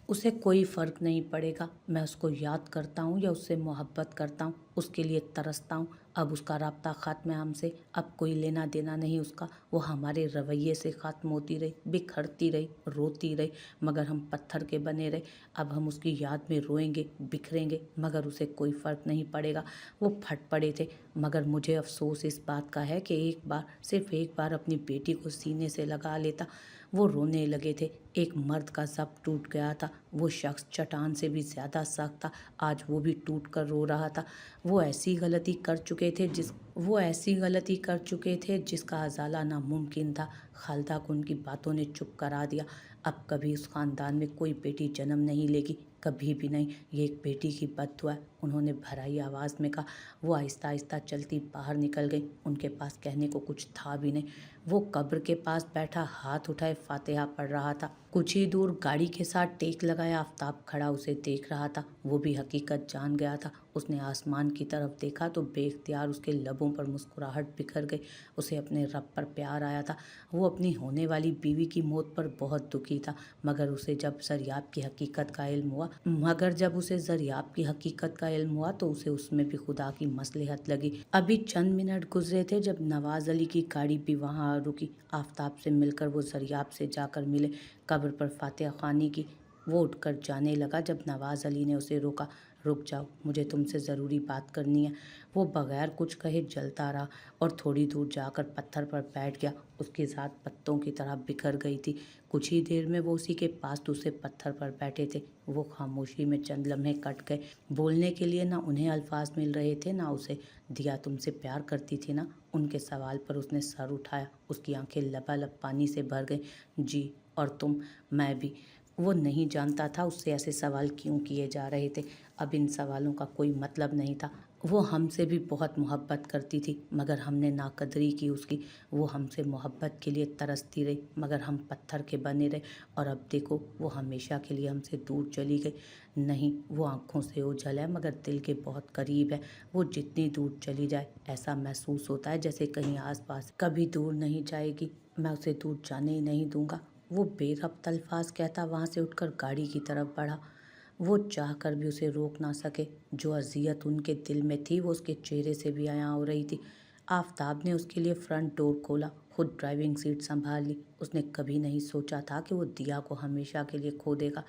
उसे कोई फ़र्क नहीं पड़ेगा, मैं उसको याद करता हूँ या उससे मोहब्बत करता हूँ, उसके लिए तरसता हूँ। अब उसका राब्ता ख़त्म है हमसे, अब कोई लेना देना नहीं उसका। वो हमारे रवैये से ख़त्म होती रही, बिखरती रही, रोती रही, मगर हम पत्थर के बने रहे। अब हम उसकी याद में रोएंगे, बिखरेंगे, मगर उसे कोई फ़र्क नहीं पड़ेगा। वो फट पड़े थे, मगर मुझे अफसोस इस बात का है कि एक बार, सिर्फ एक बार अपनी बेटी को सीने से लगा लेता। वो रोने लगे थे। एक मर्द का ज़ब्त टूट गया था। वो शख्स चट्टान से भी ज़्यादा सख्त था। आज वो भी टूट कर रो रहा था। वो ऐसी गलती कर चुके थे जिसका अज़ाला नामुमकिन था। खालदा को उनकी बातों ने चुप करा दिया। अब कभी उस ख़ानदान में कोई बेटी जन्म नहीं लेगी, कभी भी नहीं। ये एक बेटी की बद्दुआ है, उन्होंने भराई आवाज़ में कहा। वो आहिस्ता आहिस्ता चलती बाहर निकल गई। उनके पास कहने को कुछ था भी नहीं। वो कब्र के पास बैठा हाथ उठाए फातिहा पढ़ रहा था। कुछ ही दूर गाड़ी के साथ टेक लगाया आफ्ताब खड़ा उसे देख रहा था। वो भी हकीकत जान गया था। उसने आसमान की तरफ देखा तो बेख्तियार उसके लबों पर मुस्कुराहट बिखर गई। उसे अपने रब पर प्यार आया था। वो अपनी होने वाली बीवी की मौत पर बहुत दुखी था, मगर जब उसे ज़रियाब की हकीकत का इल्म हुआ तो उसे उसमें भी खुदा की मसलहत लगी। अभी चंद मिनट गुजरे थे जब नवाज अली की गाड़ी भी वहां आ रुकी। आफ्ताब से मिलकर वो ज़रियाब से जाकर मिले, कब्र पर फातिहा ख़्वानी की। वो उठकर जाने लगा जब नवाज अली ने उसे रोका। रुक जाओ, मुझे तुमसे ज़रूरी बात करनी है। वो बगैर कुछ कहे जलता रहा और थोड़ी दूर जाकर पत्थर पर बैठ गया। उसकी ज़ात पत्तों की तरह बिखर गई थी। कुछ ही देर में वो उसी के पास दूसरे पत्थर पर बैठे थे। वो खामोशी में चंद लम्हे कट गए। बोलने के लिए ना उन्हें अल्फाज मिल रहे थे ना उसे। दिया तुमसे प्यार करती थी ना? उनके सवाल पर उसने सर उठाया। उसकी आंखें लबालब पानी से भर गईं। जी, और तुम? मैं भी। वो नहीं जानता था उससे ऐसे सवाल क्यों किए जा रहे थे। अब इन सवालों का कोई मतलब नहीं था। वो हमसे भी बहुत मोहब्बत करती थी, मगर हमने नाकदरी की उसकी। वो हमसे मोहब्बत के लिए तरसती रही, मगर हम पत्थर के बने रहे। और अब देखो, वो हमेशा के लिए हमसे दूर चली गई। नहीं, वो आंखों से ओझल है मगर दिल के बहुत करीब है। वो जितनी दूर चली जाए ऐसा महसूस होता है जैसे कहीं आसपास। कभी दूर नहीं जाएगी, मैं उसे दूर जाने ही नहीं दूंगा। वो बेरब्त अल्फाज कहता वहाँ से उठकर गाड़ी की तरफ बढ़ा। वो चाह कर भी उसे रोक ना सके। जो अजियत उनके दिल में थी वो उसके चेहरे से भी आया हो रही थी। आफताब ने उसके लिए फ्रंट डोर खोला, खुद ड्राइविंग सीट संभाल ली। उसने कभी नहीं सोचा था कि वो दिया को हमेशा के लिए खो देगा।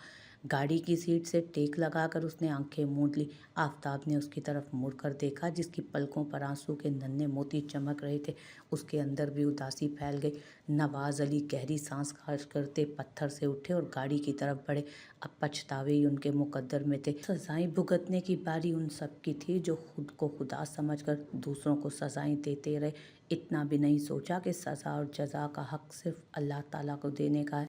गाड़ी की सीट से टेक लगाकर उसने आंखें मूंद ली। आफताब ने उसकी तरफ मुड़कर देखा, जिसकी पलकों पर आंसू के नन्हे मोती चमक रहे थे। उसके अंदर भी उदासी फैल गई। नवाज अली गहरी सांस खास करते पत्थर से उठे और गाड़ी की तरफ बढ़े। अब पछतावे ही उनके मुकद्दर में थे। सजाएं भुगतने की बारी उन सब की थी जो खुद को खुदा समझकर दूसरों को सजाएं देते रहे। इतना भी नहीं सोचा कि सजा और जजा का हक सिर्फ अल्लाह ताला को देने का है।